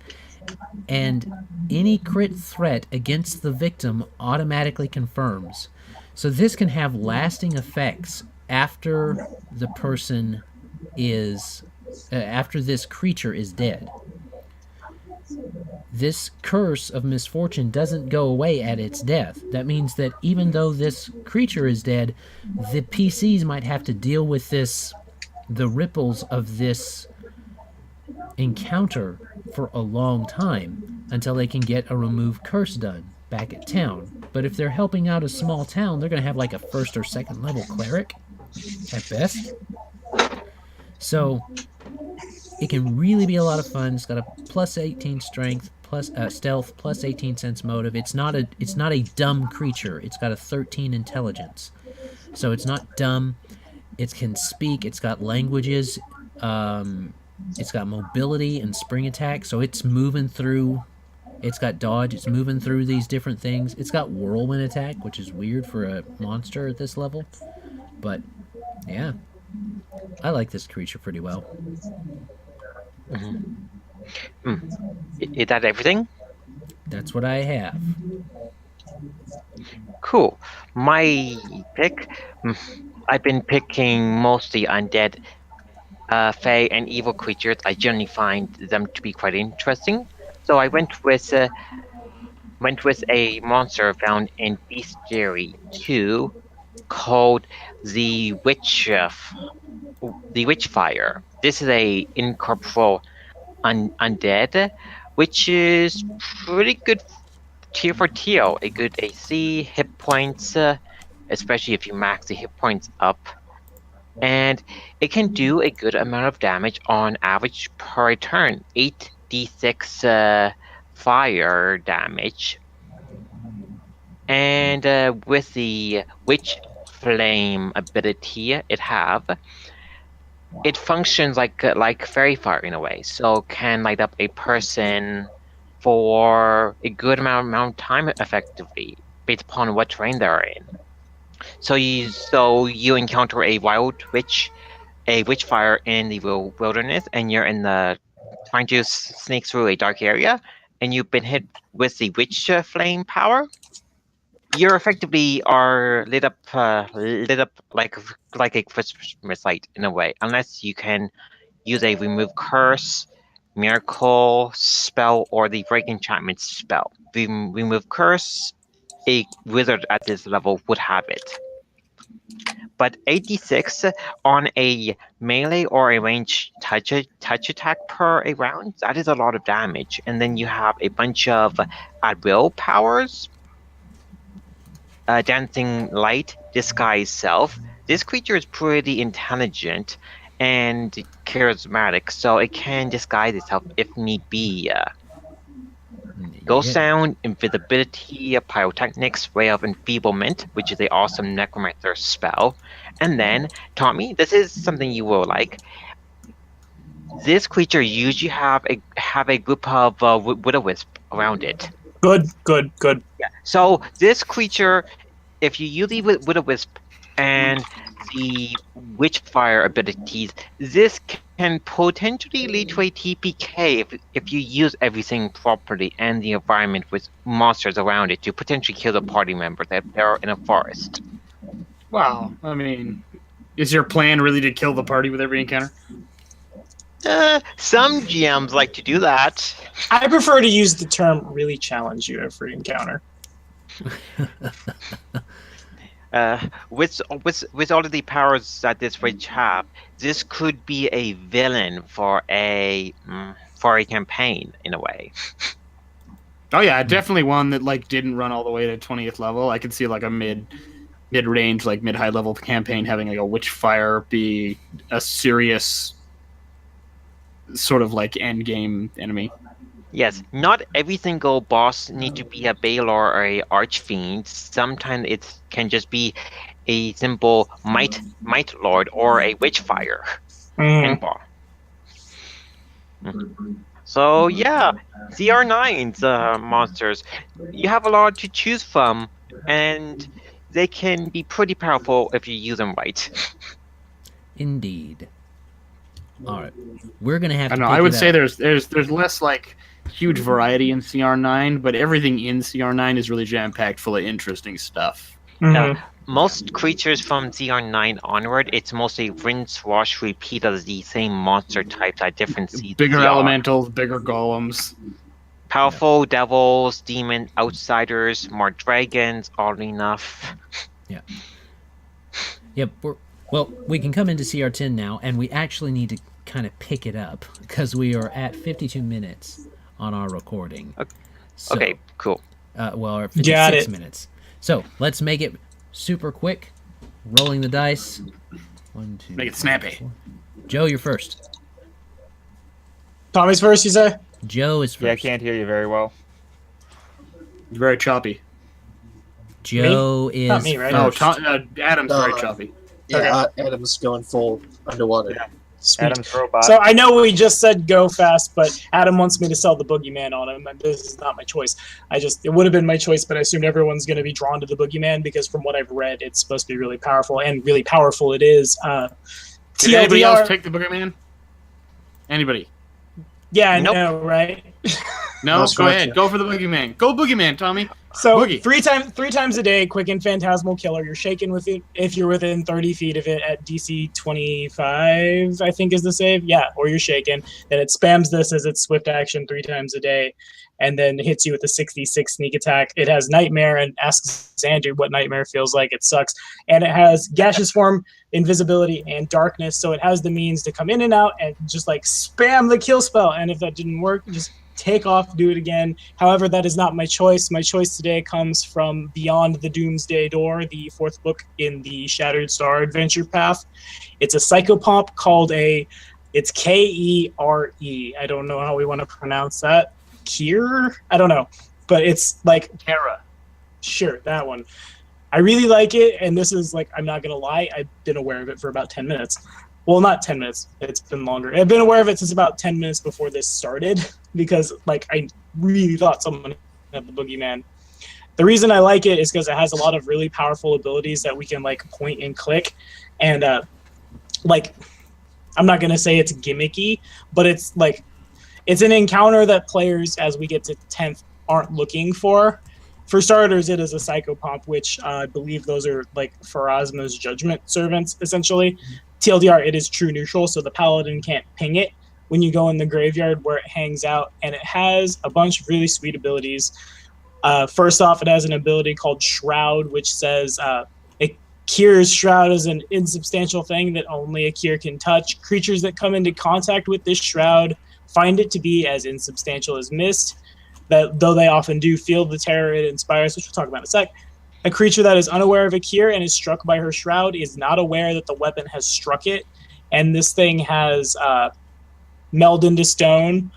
And any crit threat against the victim automatically confirms. So this can have lasting effects after the person after this creature is dead. This curse of misfortune doesn't go away at its death. That means that even though this creature is dead, the PCs might have to deal with the ripples of this encounter for a long time until they can get a remove curse done back at town. But if they're helping out a small town, they're going to have like a 1st or 2nd level cleric at best. So it can really be a lot of fun. It's got a plus 18 strength, plus stealth, plus 18 sense motive. It's not a dumb creature. It's got a 13 intelligence. So it's not dumb. It can speak. It's got languages. It's got mobility and spring attack. So it's moving through It's got dodge. It's moving through these different things. It's got whirlwind attack, which is weird for a monster at this level. But, yeah. I like this creature pretty well. Is that everything? That's what I have. Cool. My pick, I've been picking mostly undead, fae, and evil creatures. I generally find them to be quite interesting. So I went with a monster found in Bestiary 2 called the Witchfire. This is a incorporeal undead, which is pretty good tier for tier. A good AC, hit points, especially if you max the hit points up. And it can do a good amount of damage on average per turn. 8d6 fire damage. And with the Witch Flame ability it functions like Fairy Fire in a way. So can light up a person for a good amount of time effectively, based upon what terrain they're in. So you encounter a wild witch, a witchfire in the wilderness, and you're trying to sneak through a dark area, and you've been hit with the witch flame power. You effectively are lit up like a Christmas light in a way, unless you can use a remove curse, miracle spell, or the break enchantment spell. The remove curse, a wizard at this level would have it. But 86 on a melee or a ranged touch attack per a round, that is a lot of damage. And then you have a bunch of at will powers. Dancing Light, Disguise Self. This creature is pretty intelligent and charismatic, so it can disguise itself if need be. Ghost Sound, Invisibility, Pyrotechnics, Ray of Enfeeblement, which is an awesome Necromancer spell. And then, Tommy, this is something you will like. This creature usually have a group of Will-O-Wisp around it. Good. Yeah. So this creature, if you use the Will-O-Wisp and the Witchfire abilities, this can potentially lead to a TPK if you use everything properly and the environment with monsters around it to potentially kill the party members if they're in a forest. Wow. I mean, is your plan really to kill the party with every encounter? Some GMs like to do that. I prefer to use the term really challenge you every encounter. With all of the powers that this witch have, this could be a villain for a campaign in a way. Oh yeah, definitely one that didn't run all the way to 20th level. I could see like a mid-range, mid-high level campaign having a Witchfire be a serious sort of end game enemy. Yes, not every single boss need to be a Baylor or a Archfiend. Sometimes it can just be a simple Might Lord or a Witchfire boss. So yeah, CR9's monsters, you have a lot to choose from, and they can be pretty powerful if you use them right. Indeed. All right, we're gonna have. I would say there's less huge variety in CR9, but everything in CR9 is really jam-packed full of interesting stuff. Mm-hmm. Most creatures from CR9 onward, it's mostly rinse, wash, repeat of the same monster types at different seasons. Bigger elementals, bigger golems. Powerful devils, demon outsiders, more dragons, oddly enough. Yeah. Yep. Well, we can come into CR10 now, and we actually need to kind of pick it up because we are at 52 minutes on our recording. So, okay, cool. Or 56 minutes. So let's make it super quick. Rolling the dice. 1, 2. Make it snappy. 4. Joe, you're first. Tommy's first, you say? Joe is first. Yeah, I can't hear you very well. It's very choppy. Joe is Not me, right? No, Adam's very choppy. Yeah, Adam's going full underwater. Yeah. Sweet. Adam's robot. So I know we just said go fast, but Adam wants me to sell the boogeyman on him, and this is not my choice. It would have been my choice, but I assumed everyone's going to be drawn to the boogeyman because from what I've read, it's supposed to be really powerful, and really powerful it is. Did anybody else take the boogeyman? Anybody? Yeah, I Nope. know, right? No, go ahead. Go for the boogeyman. Go boogeyman, Tommy. So Boogie. three times a day, quick and phantasmal killer. You're shaken with it if you're within 30 feet of it at DC 25, I think is the save. Yeah, or you're shaken. Then it spams this as its swift action 3 times a day, and then hits you with a 66 sneak attack. It has Nightmare and asks Xandu what Nightmare feels like. It sucks. And it has Gaseous Form, Invisibility, and Darkness. So it has the means to come in and out and just like spam the kill spell. And if that didn't work, just take off, do it again. However, that is not my choice. My choice today comes from Beyond the Doomsday Door, the 4th book in the Shattered Star adventure path. It's a psychopomp called it's Kere. I don't know how we want to pronounce that. Kier? I don't know. But it's like Kara. Sure, that one. I really like it, and this is like, I'm not going to lie, I've been aware of it for about 10 minutes. Well, not 10 minutes. It's been longer. I've been aware of it since about 10 minutes before this started because, like, I really thought someone had the boogeyman. The reason I like it is because it has a lot of really powerful abilities that we can, like, point and click. And, like, I'm not going to say it's gimmicky, but it's, like, it's an encounter that players, as we get to 10th, aren't looking for. For starters, it is a psychopomp, which I believe those are, like, Pharasma's judgment servants, essentially. TLDR, it is true neutral, so the paladin can't ping it when you go in the graveyard where it hangs out, and it has a bunch of really sweet abilities. First off, it has an ability called Shroud, which says it cures. Shroud is an insubstantial thing that only a cure can touch. Creatures that come into contact with this Shroud find it to be as insubstantial as mist, that though they often do feel the terror it inspires, which we'll talk about in a sec. A creature that is unaware of a cure and is struck by her shroud is not aware that the weapon has struck it. And this thing has meld into stone.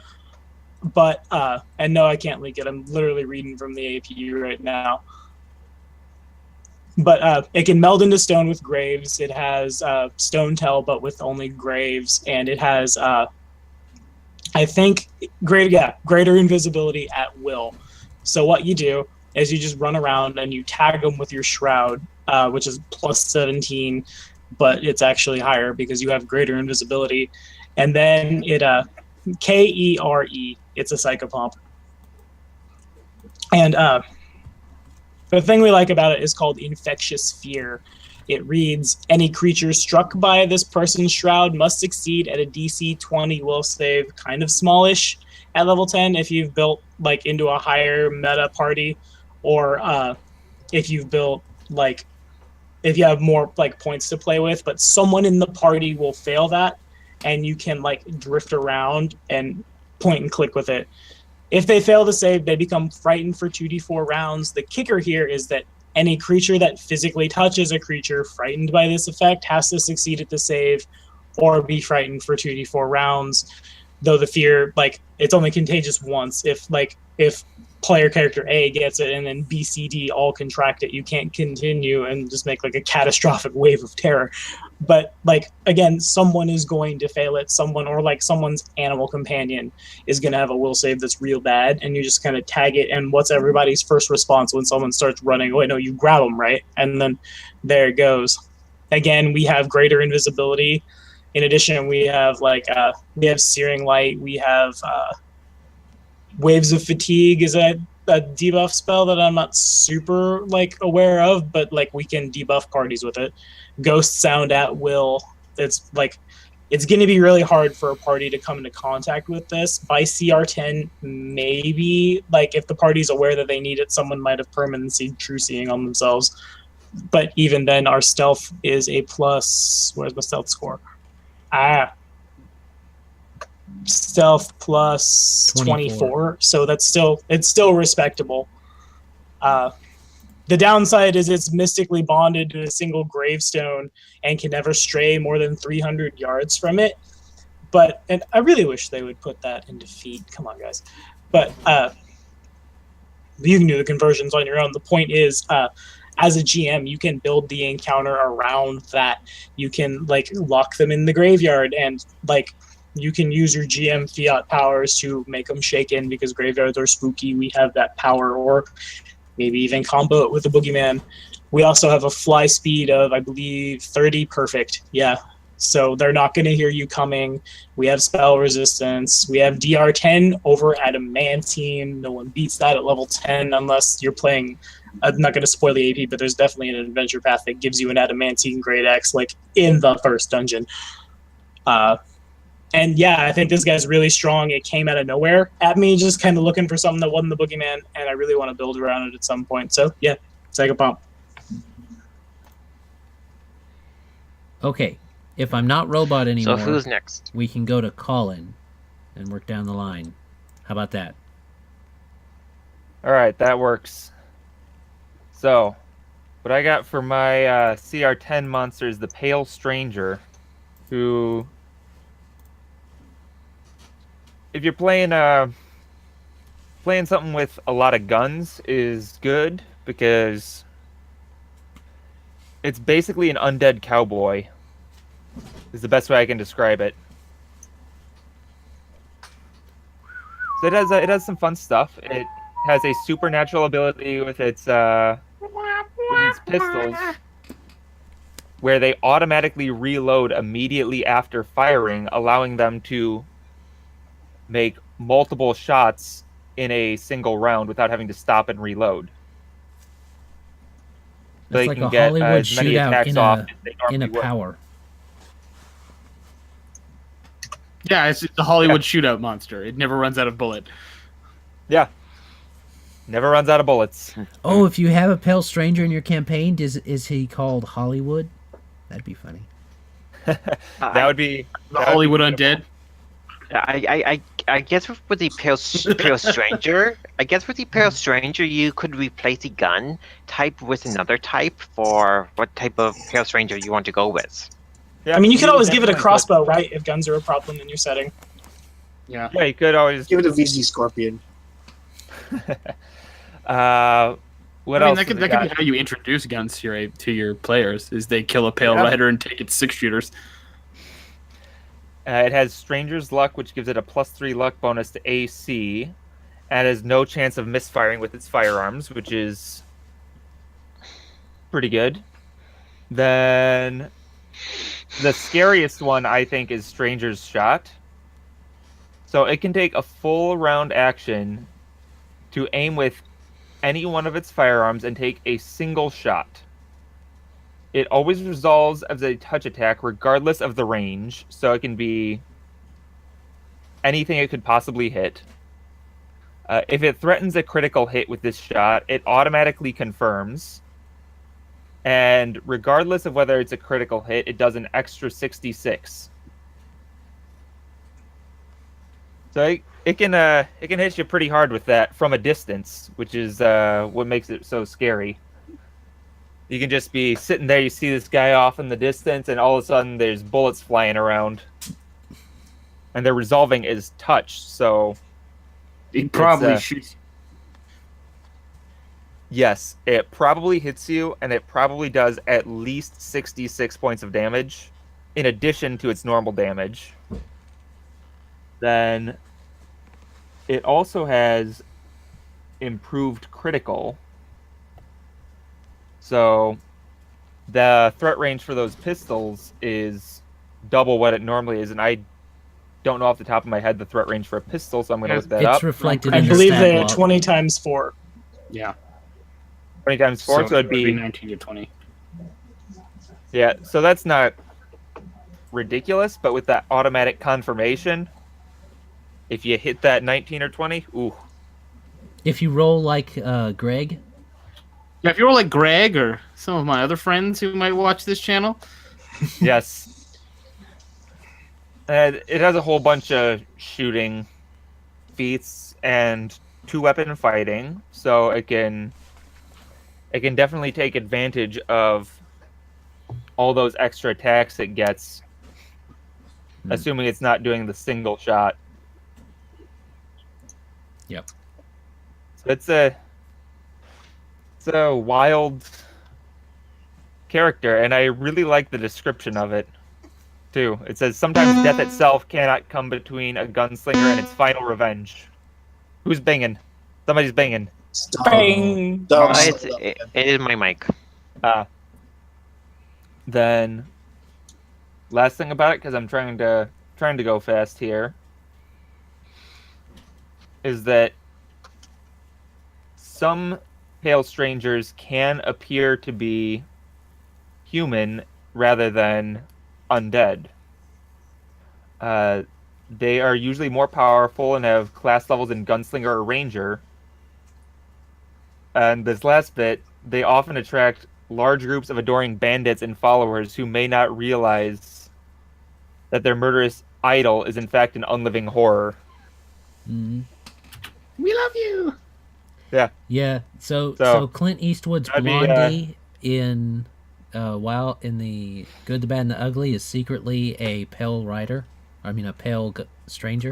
But, and no, I can't link it. I'm literally reading from the APU right now. But it can meld into stone with graves. It has stone tell, but with only graves. And it has, I think, greater invisibility at will. So what you do is you just run around and you tag them with your shroud, which is plus 17, but it's actually higher because you have greater invisibility. And then it, Kere, it's a psychopomp. And the thing we like about it is called Infectious Fear. It reads, any creature struck by this person's shroud must succeed at a DC 20 will save, kind of smallish at level 10 if you've built like into a higher meta party. Or if you've built, like, if you have more, like, points to play with, but someone in the party will fail that, and you can, like, drift around and point and click with it. If they fail to save, they become frightened for 2d4 rounds. The kicker here is that any creature that physically touches a creature frightened by this effect has to succeed at the save or be frightened for 2d4 rounds, though the fear, like, it's only contagious once. If player character A gets it and then B, C, D all contract it, you can't continue and just make like a catastrophic wave of terror. But like, again, someone is going to fail it. Someone, or like someone's animal companion is going to have a will save that's real bad, and you just kind of tag it. And what's everybody's first response when someone starts running away? No, you grab them, right? And then there it goes. Again, we have greater invisibility. In addition, we have we have Searing Light. We have Waves of Fatigue is a debuff spell that I'm not super like aware of, but like we can debuff parties with it. Ghost Sound at will. It's like, it's going to be really hard for a party to come into contact with this. By CR10, maybe, like if the party's aware that they need it, someone might have permanency true seeing on themselves. But even then, our stealth is a plus. Where's my stealth score? Stealth plus 24, so it's still respectable. The downside is it's mystically bonded to a single gravestone and can never stray more than 300 yards from it. And I really wish they would put that into feet. Come on, guys. But you can do the conversions on your own. The point is, as a GM, you can build the encounter around that. You can like lock them in the graveyard, and like you can use your GM fiat powers to make them shaken because graveyards are spooky. We have that power, or maybe even combo it with the boogeyman. We also have a fly speed of, I believe, 30 perfect. Yeah. So they're not going to hear you coming. We have spell resistance. We have DR10 over adamantine. No one beats that at level 10 unless you're playing. I'm not going to spoil the AP, but there's definitely an adventure path that gives you an adamantine grade X, like in the first dungeon. And yeah, I think this guy's really strong. It came out of nowhere at me, just kind of looking for something that wasn't the boogeyman, and I really want to build around it at some point. So yeah, Sega Pump. Okay, if I'm not robot anymore, So who's next? we can go to Colin and work down the line. How about that? All right, that works. So, what I got for my CR10 monster is the Pale Stranger, who, if you're playing something with a lot of guns, is good because it's basically an undead cowboy. Is the best way I can describe it. So it has some fun stuff. It has a supernatural ability with its pistols, where they automatically reload immediately after firing, allowing them to make multiple shots in a single round without having to stop and reload. So It's they like can a get Hollywood as many shootout attacks off as they in a normally would. power. Yeah, it's a Hollywood shootout monster. It never runs out of bullet. Yeah. Never runs out of bullets. Oh, if you have a Pale Stranger in your campaign, is he called Hollywood? That'd be funny. That would be The Hollywood Undead. I guess with the Pale Stranger, you could replace a gun type with another type for what type of Pale Stranger you want to go with. Yeah, I mean, you can always give it a definitely crossbow, right? If guns are a problem in your setting. Yeah. could. Yeah, you could always. Give it a VZ Scorpion. What I mean, else? that could be how you introduce guns to your players. Is they kill a Pale Rider and take its 6-shooters. It has Stranger's Luck, which gives it a +3 luck bonus to AC, and has no chance of misfiring with its firearms, which is pretty good. Then the scariest one, I think, is Stranger's Shot. So it can take a full round action to aim with any one of its firearms and take a single shot. It always resolves as a touch attack regardless of the range, so it can be anything it could possibly hit. If it threatens a critical hit with this shot, it automatically confirms. And regardless of whether it's a critical hit, it does an extra 66. So it can hit you pretty hard with that from a distance, which is what makes it so scary. You can just be sitting there, you see this guy off in the distance, and all of a sudden there's bullets flying around. And they're resolving as touch, so... He probably shoots. Yes, it probably hits you, and it probably does at least 66 points of damage, in addition to its normal damage. Then it also has improved critical. So the threat range for those pistols is double what it normally is, and I don't know off the top of my head the threat range for a pistol, so I'm going to look that up. It's reflected I in the believe stat they are block. 20 times 4. Yeah. 20 times 4, so it'd be 19 to 20. Yeah, so that's not ridiculous, but with that automatic confirmation, if you hit that 19 or 20, ooh. If you roll like Greg, Yeah, if you're like Greg or some of my other friends who might watch this channel. Yes. It has a whole bunch of shooting feats and 2-weapon fighting, so it can definitely take advantage of all those extra attacks it gets, assuming it's not doing the single shot. Yep. So it's a wild character, and I really like the description of it, too. It says, sometimes death itself cannot come between a gunslinger and its final revenge. Who's banging? Somebody's banging. Bang. It is my mic. Then, last thing about it, because I'm trying to go fast here, is that some pale strangers can appear to be human rather than undead. They are usually more powerful and have class levels in Gunslinger or Ranger. And this last bit, they often attract large groups of adoring bandits and followers who may not realize that their murderous idol is in fact an unliving horror. Mm-hmm. We love you. Yeah. Yeah. So Clint Eastwood's Blondie in in the Good, the Bad, and the Ugly is secretly a pale rider. I mean, a pale stranger.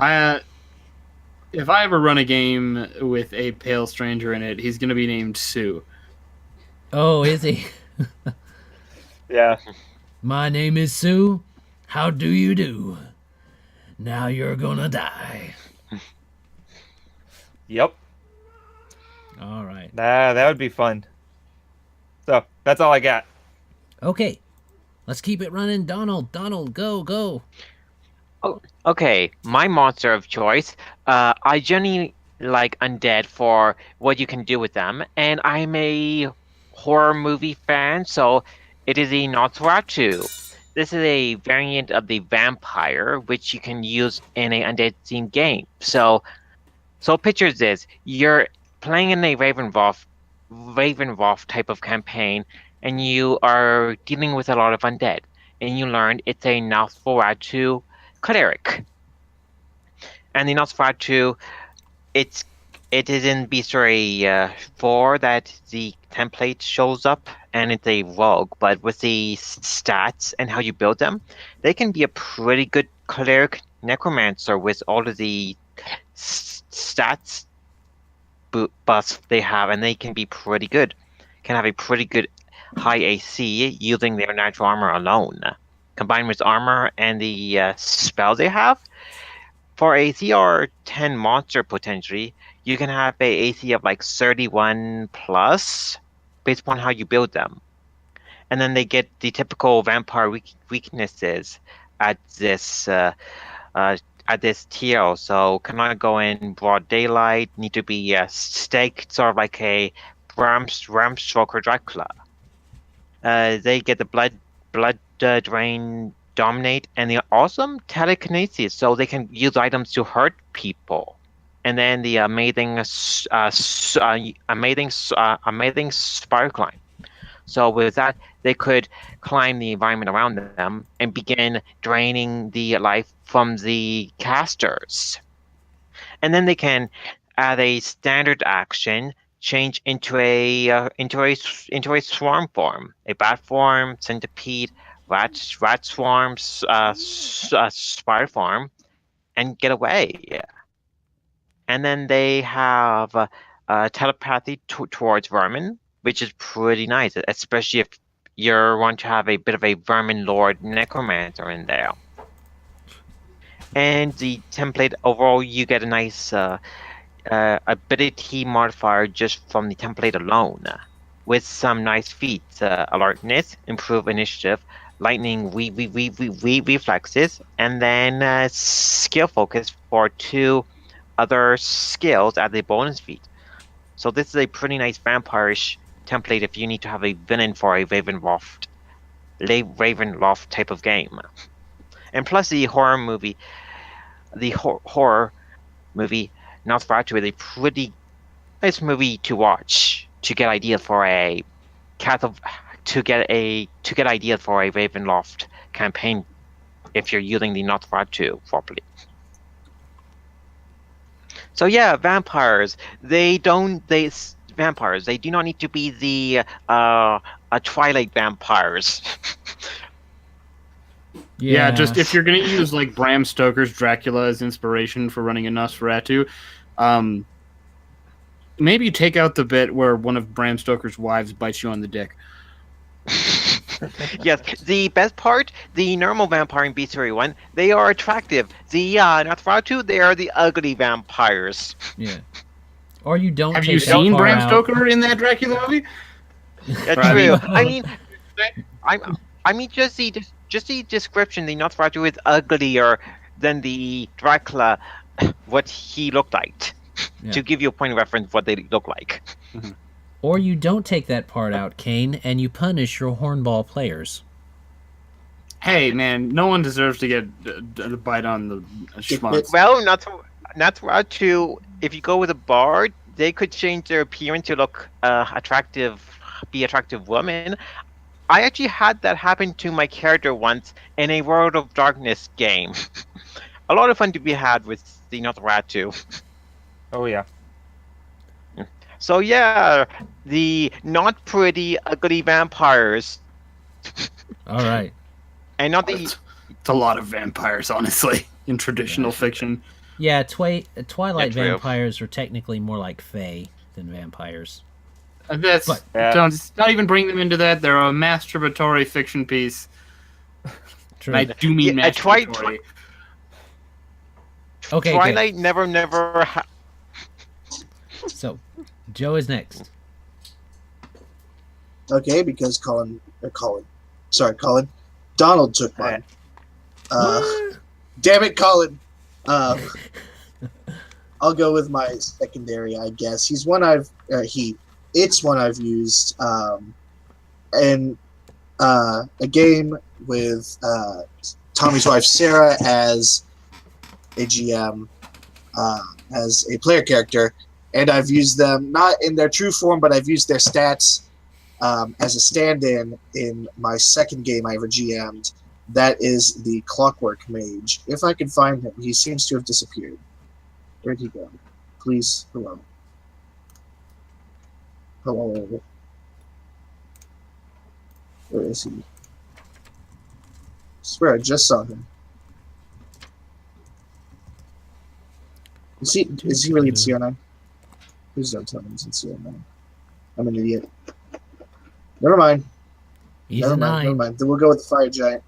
If I ever run a game with a pale stranger in it, he's going to be named Sue. Oh, is he? Yeah. My name is Sue. How do you do? Now you're gonna die. Yep. All right. That would be fun. So, that's all I got. Okay. Let's keep it running. Donald, go. Oh, okay. My monster of choice. I generally like undead for what you can do with them, and I'm a horror movie fan, so it is a Nosferatu. This is a variant of the vampire, which you can use in a undead themed game. So picture this: you're playing in a Ravenwolf type of campaign, and you are dealing with a lot of undead, and you learn it's a Nosferatu cleric. And the Nosferatu, it is in Bestiary 4 that the template shows up, and it's a rogue, but with the stats and how you build them, they can be a pretty good cleric necromancer with all of the stats buffs they have, and they can be pretty good. Can have a pretty good high AC using their natural armor alone. Combined with armor and the spells they have, for a CR10 monster potentially, you can have a AC of like 31 plus, based upon how you build them. And then they get the typical vampire weaknesses at this TL. So cannot go in broad daylight, need to be staked, sort of like a Bram Stoker Dracula. They get the blood drain, dominate, and the awesome telekinesis, so they can use items to hurt people. And then the amazing spiral climb. So with that, they could climb the environment around them and begin draining the life from the casters. And then they can, at a standard action, change into a swarm form, a bat form, centipede, rat swarm, spider form, and get away. And then they have telepathy towards vermin, which is pretty nice, especially if you want to have a bit of a vermin lord necromancer in there. And the template overall, you get a nice ability modifier just from the template alone, with some nice feats: alertness, improve initiative, lightning reflexes, and then skill focus for 2 other skills as a bonus feat. So this is a pretty nice vampire-ish template if you need to have a villain for a Ravenloft type of game. And plus the horror movie, Nosferatu is a pretty nice movie to watch to get ideas for a Ravenloft campaign if you're using the Nosferatu properly. So yeah, vampires. They do not need to be the Twilight vampires. Yeah, just if you're gonna use like Bram Stoker's Dracula as inspiration for running a Nosferatu, maybe take out the bit where one of Bram Stoker's wives bites you on the dick. Yes, the best part, the normal vampire in Beast 1, they are attractive. The Nosferatu, they are the ugly vampires. Yeah. Or you don't Have take you that seen far Bram out. Stoker in that Dracula movie? True. I mean, just the description. The Nosferatu is uglier than the Dracula, what he looked like. Yeah. To give you a point of reference, what they look like. Or you don't take that part out, Kane, and you punish your hornball players. Hey, man, no one deserves to get a bite on the schmuck. Well, Nosferatu, if you go with a bard, they could change their appearance to look be attractive women. I actually had that happen to my character once in a World of Darkness game. A lot of fun to be had with the Nosferatu. Oh yeah. So yeah, the not pretty, ugly vampires. All right. And not the... It's a lot of vampires, honestly, in traditional fiction. Yeah, Twilight true. vampires are technically more like fae than vampires. Don't not even bring them into that. They're a masturbatory fiction piece. True. And I do mean masturbatory. Okay, Twilight never So, Joe is next. Okay, because Donald took mine. Damn it, Colin. I'll go with my secondary, I guess. It's one I've used in a game with Tommy's wife Sarah as a GM, as a player character, and I've used them not in their true form, but I've used their stats as a stand-in in my second game I ever GM'd. That is the Clockwork Mage. If I can find him, he seems to have disappeared. Where'd he go? Please, hello. Hello. Where is he? I swear I just saw him. Is he really in CR9? Please don't tell me he's in CR9. I'm an idiot. Never mind. Never mind. Then we'll go with the Fire Giant.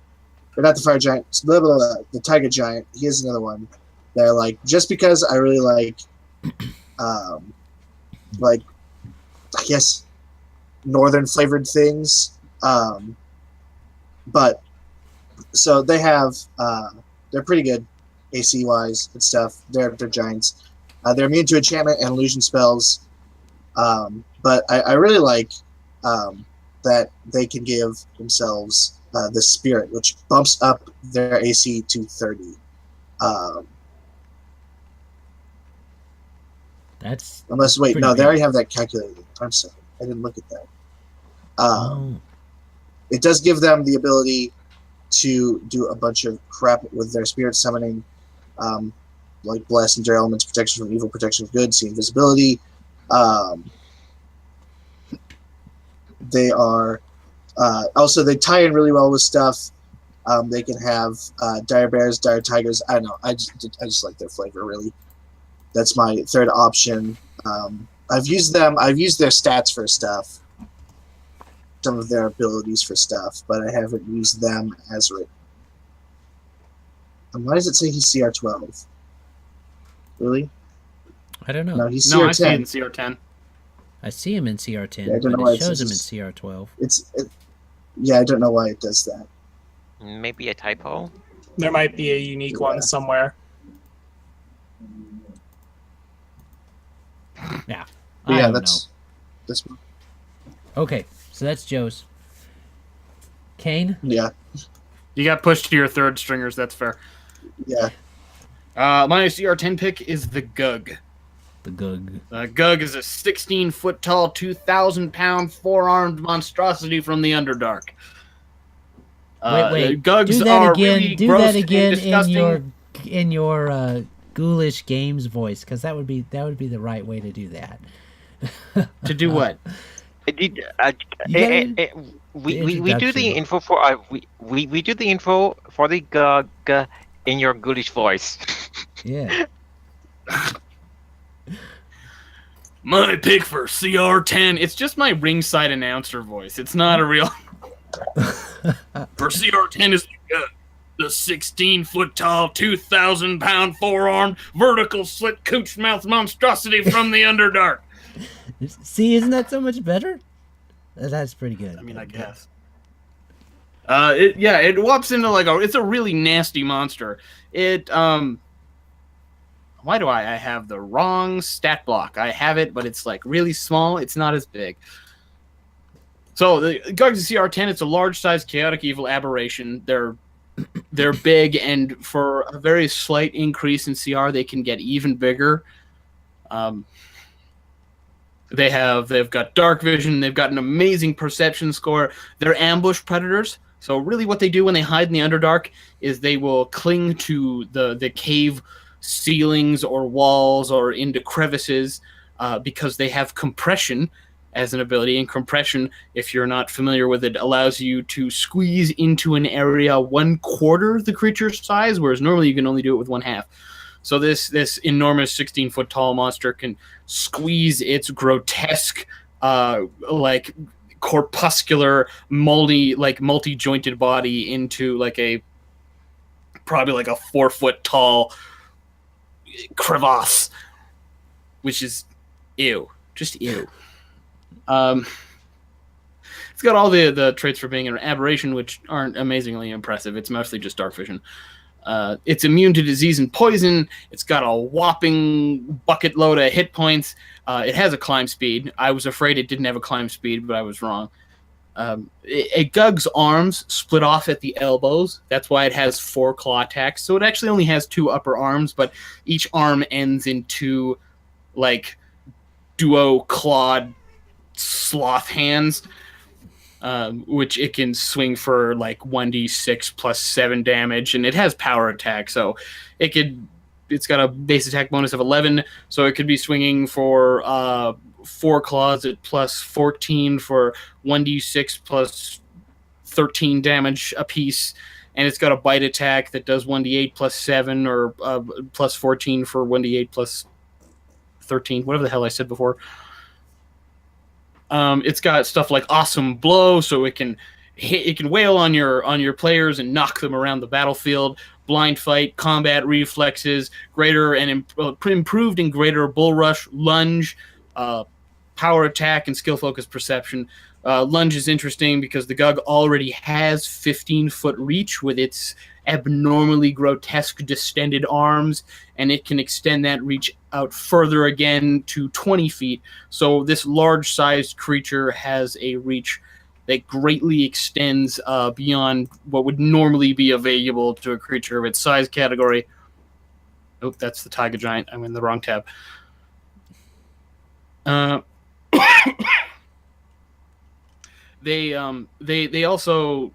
Or not the Fire Giant. Blah, blah, blah, the Tiger Giant. He is another one. They're like, just because I really like, I guess, northern flavored things. But so they have, they're pretty good AC wise and stuff. They're giants. They're immune to enchantment and illusion spells. But I really like that they can give themselves the spirit, which bumps up their AC to 30. Unless wait, no, they already have that calculated. I'm sorry, I didn't look at that. It does give them the ability to do a bunch of crap with their spirit summoning, like bless, endure elements, protection from evil, protection of good, see invisibility. They are also they tie in really well with stuff. They can have dire bears, dire tigers. I don't know. I just like their flavor really. That's my third option. I've used them. I've used their stats for stuff, some of their abilities for stuff, but I haven't used them as written. And why does it say he's CR12? Really? I don't know. No, he's No, CR10. I see it in CR10. I see him in CR10, Yeah, I don't know but why it shows him in says CR12. Yeah, I don't know why it does that. Maybe a typo. There might be a unique one somewhere. Yeah. But I yeah, don't that's know. Okay, so that's Joe's. Kane? yeah, You got pushed to your third stringers. That's fair. yeah. My CR10 pick is the Gug. The Gug. Gug is a 16-foot tall, 2,000-pound, four-armed monstrosity from the Underdark. Wait. Gugs Do that are again. really Do gross that and again disgusting. in your ghoulish games voice, because that would be the right way to do that. To do what? We do the info for we do the info for the Gug in your ghoulish voice. Yeah. My pick for CR10. It's just my ringside announcer voice. It's not a real. For CR10 is the 16-foot tall, 2,000-pound four-armed, vertical slit cooch mouth monstrosity from the Underdark. See, isn't that so much better? That's pretty good. I mean, I guess. It whops into it's a really nasty monster. Why do I have the wrong stat block? I have it, but it's like really small. It's not as big. So the Gugs of CR10, it's a large-sized chaotic evil aberration. They're big, and for a very slight increase in CR, they can get even bigger. They've got dark vision. They've got an amazing perception score. They're ambush predators. So really, what they do when they hide in the Underdark is they will cling to the cave ceilings or walls or into crevices because they have compression as an ability. And compression, if you're not familiar with it, allows you to squeeze into an area 1/4 the creature's size, whereas normally you can only do it with 1/2. So this enormous 16-foot tall monster can squeeze its grotesque, corpuscular, multi-jointed body into probably a 4-foot tall crevasse, which is ew, just ew. It's got all the traits for being an aberration, which aren't amazingly impressive. It's mostly just dark vision. It's immune to disease and poison. It's got a whopping bucket load of hit points. It has a climb speed. I was afraid it didn't have a climb speed, but I was wrong. A Gug's arms split off at the elbows. That's why it has 4 claw attacks. So it actually only has 2 upper arms, but each arm ends in 2 duo clawed sloth hands, which it can swing for 1d6 plus 7 damage, and it has power attack, so it's got a base attack bonus of 11, so it could be swinging for 4 claws at plus 14 for 1d6 plus 13 damage apiece, and it's got a bite attack that does 1d8 plus 7 or plus 14 for 1d8 plus 13, whatever the hell I said before. It's got stuff like awesome blow, so it can wail on your players and knock them around the battlefield. Blind fight, combat reflexes, greater and improved and greater bull rush, lunge, power attack, and skill focused perception. Lunge is interesting because the Gug already has 15-foot reach with its abnormally grotesque distended arms, and it can extend that reach out further again to 20 feet. So this large-sized creature has a reach that greatly extends beyond what would normally be available to a creature of its size category. Oh, that's the Taiga Giant. I'm in the wrong tab. They also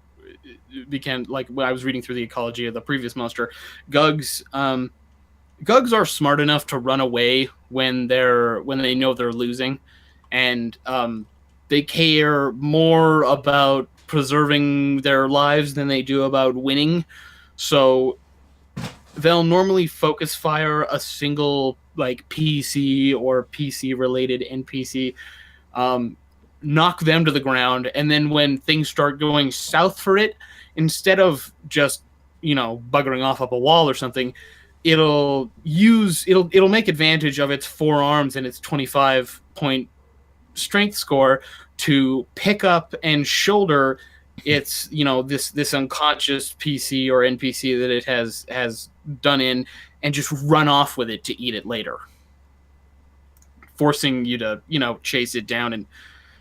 became, when I was reading through the ecology of the previous monster, Gugs are smart enough to run away when they know they're losing, and they care more about preserving their lives than they do about winning. So they'll normally focus fire a single PC or PC related NPC, knock them to the ground, and then when things start going south for it, instead of just buggering off up a wall or something, it'll make advantage of its 4 arms and its 25-point strength score to pick up and shoulder its this unconscious PC or NPC that it has done in, and just run off with it to eat it later, forcing you to chase it down and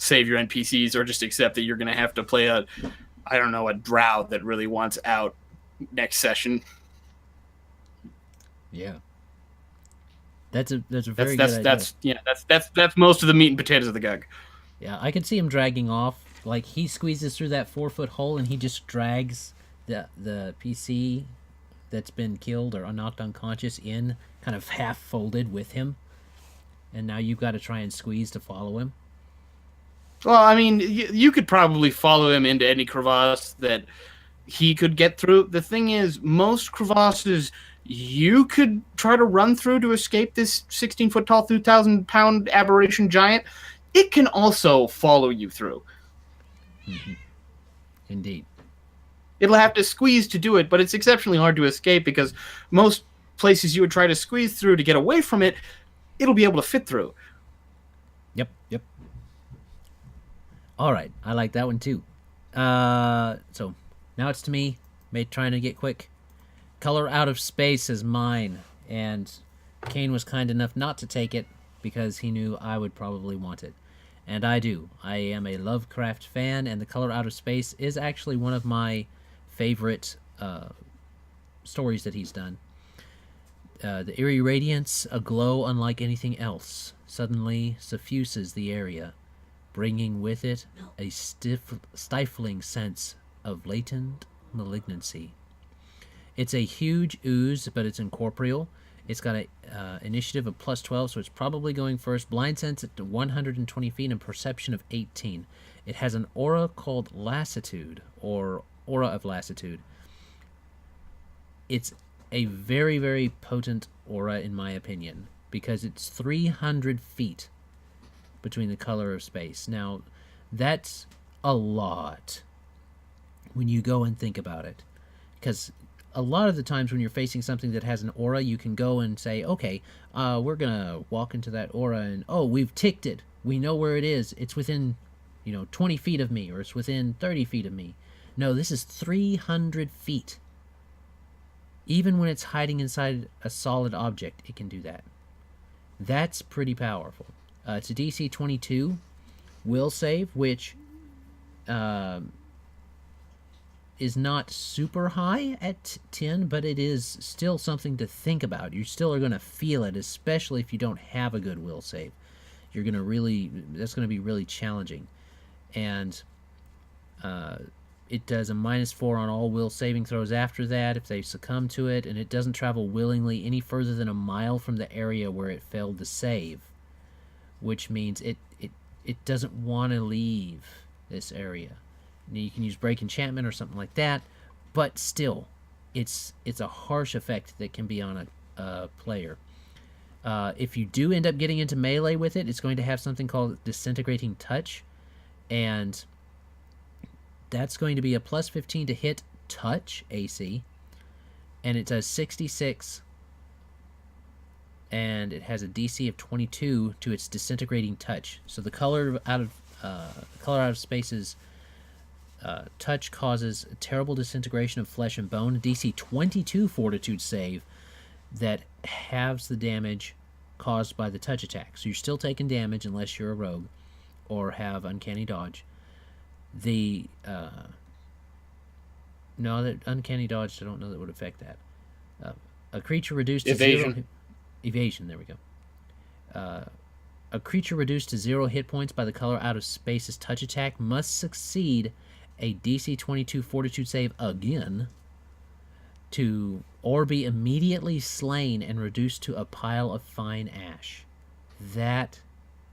save your NPCs, or just accept that you're going to have to play a drow that really wants out next session. Yeah, that's a very good idea. That's most of the meat and potatoes of the Gug. Yeah, I can see him dragging off. He squeezes through that 4-foot hole and he just drags the PC that's been killed or knocked unconscious in, kind of half folded with him. And now you've got to try and squeeze to follow him. Well, I mean, you could probably follow him into any crevasse that he could get through. The thing is, most crevasses you could try to run through to escape this 16-foot tall, 2,000-pound aberration giant, it can also follow you through. Mm-hmm. Indeed. It'll have to squeeze to do it, but it's exceptionally hard to escape because most places you would try to squeeze through to get away from it, it'll be able to fit through. Yep. All right, I like that one too. So now it's to me. Trying to get quick. Color Out of Space is mine, and Kane was kind enough not to take it because he knew I would probably want it. And I do. I am a Lovecraft fan, and The Color Out of Space is actually one of my favorite stories that he's done. The eerie radiance, a glow unlike anything else, suddenly suffuses the area, bringing with it a stifling sense of latent malignancy. It's a huge ooze, but it's incorporeal. It's got a initiative of +12, so it's probably going first. Blind sense at 120 feet and perception of 18. It has an aura called Lassitude, or Aura of Lassitude. It's a very, very potent aura, in my opinion, because it's 300 feet between the Color of Space. Now, that's a lot when you go and think about it, because a lot of the times when you're facing something that has an aura, you can go and say, okay, we're gonna walk into that aura and, oh, we've ticked it, we know where it is, it's within 20 feet of me, or it's within 30 feet of me. No, this is 300 feet. Even when it's hiding inside a solid object, it can do that. That's pretty powerful. It's a DC 22 will save, which is not super high at 10, but it is still something to think about. You still are going to feel it, especially if you don't have a good will save. You're going to that's going to be really challenging. And it does a -4 on all will saving throws after that if they succumb to it, and it doesn't travel willingly any further than a mile from the area where it failed to save, which means it doesn't want to leave this area. You can use break enchantment or something like that, but still, it's a harsh effect that can be on a player. If you do end up getting into melee with it, it's going to have something called Disintegrating Touch, and that's going to be a +15 to hit touch AC, and it does 66, and it has a DC of 22 to its Disintegrating Touch. So the Color Out of Space's touch causes a terrible disintegration of flesh and bone. A DC 22 Fortitude save that halves the damage caused by the touch attack. So you're still taking damage unless you're a rogue or have Uncanny Dodge. The no, that Uncanny Dodge, I don't know that would affect that. A creature reduced to evasion. There we go. A creature reduced to 0 hit points by the Color Out of Space's touch attack must succeed a DC 22 Fortitude save again, or be immediately slain and reduced to a pile of fine ash. That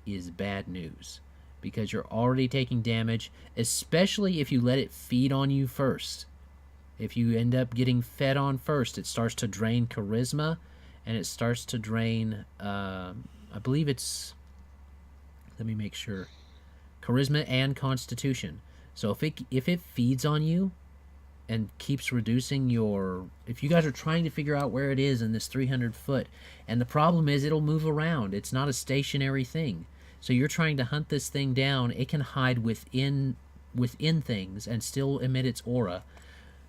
is bad news, because you're already taking damage, especially if you let it feed on you first. If you end up getting fed on first, it starts to drain charisma, and it starts to drain, I believe it's, let me make sure, charisma and constitution. So if it feeds on you and keeps reducing if you guys are trying to figure out where it is in this 300 foot, and the problem is it'll move around, it's not a stationary thing. So you're trying to hunt this thing down, it can hide within things and still emit its aura.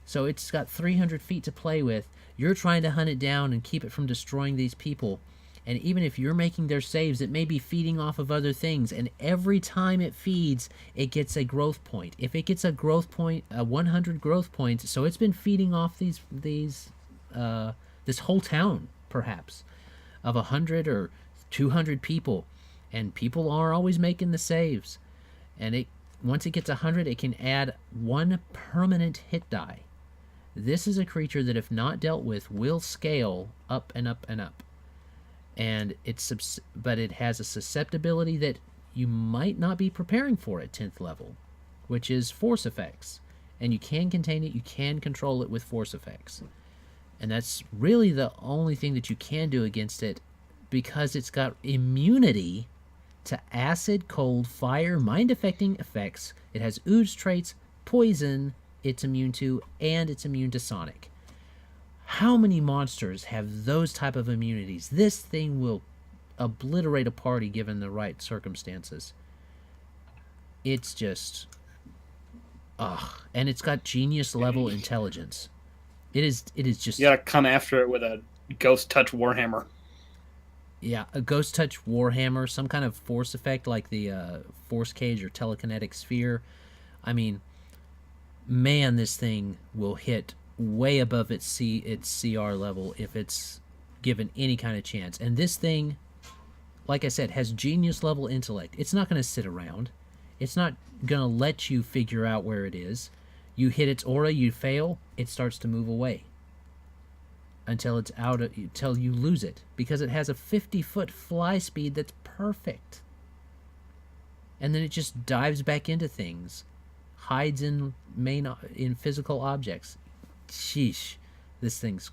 So it's got 300 feet to play with. You're trying to hunt it down and keep it from destroying these people. And even if you're making their saves, it may be feeding off of other things. And every time it feeds, it gets a growth point. If it gets a growth point, 100 growth points, so it's been feeding off this whole town, perhaps, of 100 or 200 people. And people are always making the saves. And once it gets 100, it can add 1 permanent hit die. This is a creature that, if not dealt with, will scale up and up and up. And but it has a susceptibility that you might not be preparing for at 10th level, which is force effects. And you can contain it, you can control it with force effects. And that's really the only thing that you can do against it, because it's got immunity to acid, cold, fire, mind-affecting effects. It has ooze traits, poison, it's immune to, and it's immune to Sonic. How many monsters have those type of immunities? This thing will obliterate a party given the right circumstances. It's just... and it's got genius level intelligence. It is just... You gotta come after it with a Ghost Touch Warhammer. Yeah, a Ghost Touch Warhammer, some kind of force effect like the Force Cage or Telekinetic Sphere. I mean, man, this thing will hit way above its CR level if it's given any kind of chance. And this thing, like I said, has genius level intellect. It's not going to sit around. It's not going to let you figure out where it is. You hit its aura, you fail, it starts to move away until until you lose it, because it has a 50-foot fly speed that's perfect. And then it just dives back into things, hides in physical objects. Sheesh, this thing's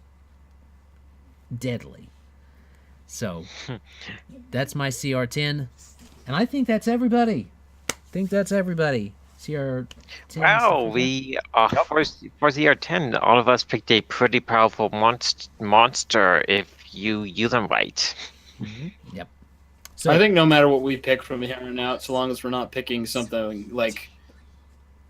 deadly. So that's my CR10, and I think that's everybody. CR10. Wow, we for CR10, all of us picked a pretty powerful monster if you use them right. Mm-hmm. Yep. So I think no matter what we pick from here on out, so long as we're not picking something like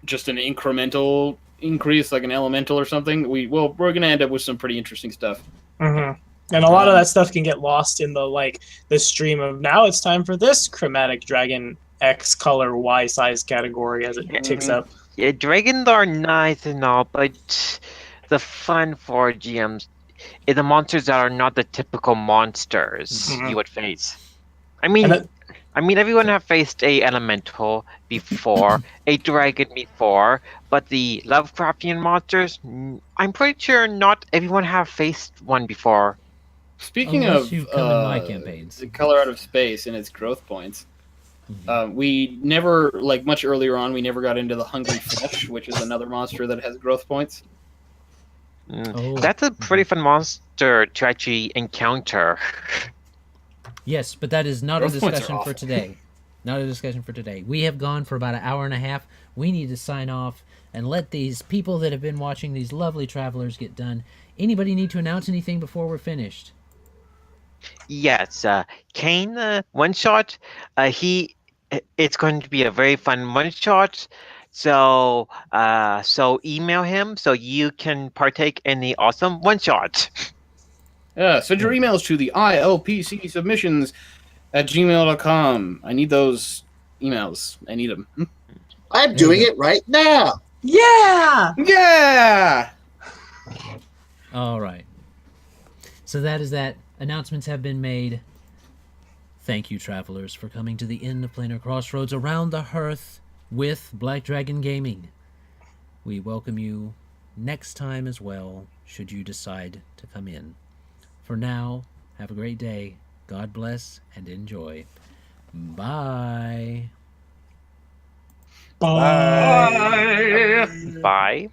just an incremental increase, like an elemental or something, we're gonna end up with some pretty interesting stuff. Mm-hmm. And a lot of that stuff can get lost in the stream of now it's time for this chromatic dragon X color Y size category as it ticks up. Yeah, dragons are nice and all, but the fun for GMs is the monsters that are not the typical monsters you would face. I mean, everyone have faced a elemental before, a dragon before, but the Lovecraftian monsters, I'm pretty sure not everyone have faced one before. Speaking Unless of you've come in my campaigns. the color out of space and its growth points, we never, much earlier on, we never got into the Hungry Flesh, which is another monster that has growth points. That's a pretty fun monster to actually encounter. Yes, but that is not a Growth points are discussion for awful. today. Not a discussion for today. We have gone for about an hour and a half. We need to sign off and let these people that have been watching, these lovely travelers, get done. Anybody need to announce anything before we're finished? Yes, Kane one shot. It's going to be a very fun one shot. So email him so you can partake in the awesome one shot. Send your emails to the ilpcsubmissions@gmail.com. I need those emails. I need them. I'm doing it right now. Yeah! Yeah! All right. So that is that. Announcements have been made. Thank you, travelers, for coming to the end of Planar Crossroads Around the Hearth with Black Dragon Gaming. We welcome you next time as well, should you decide to come in. For now, have a great day. God bless and enjoy. Bye. Bye. Bye.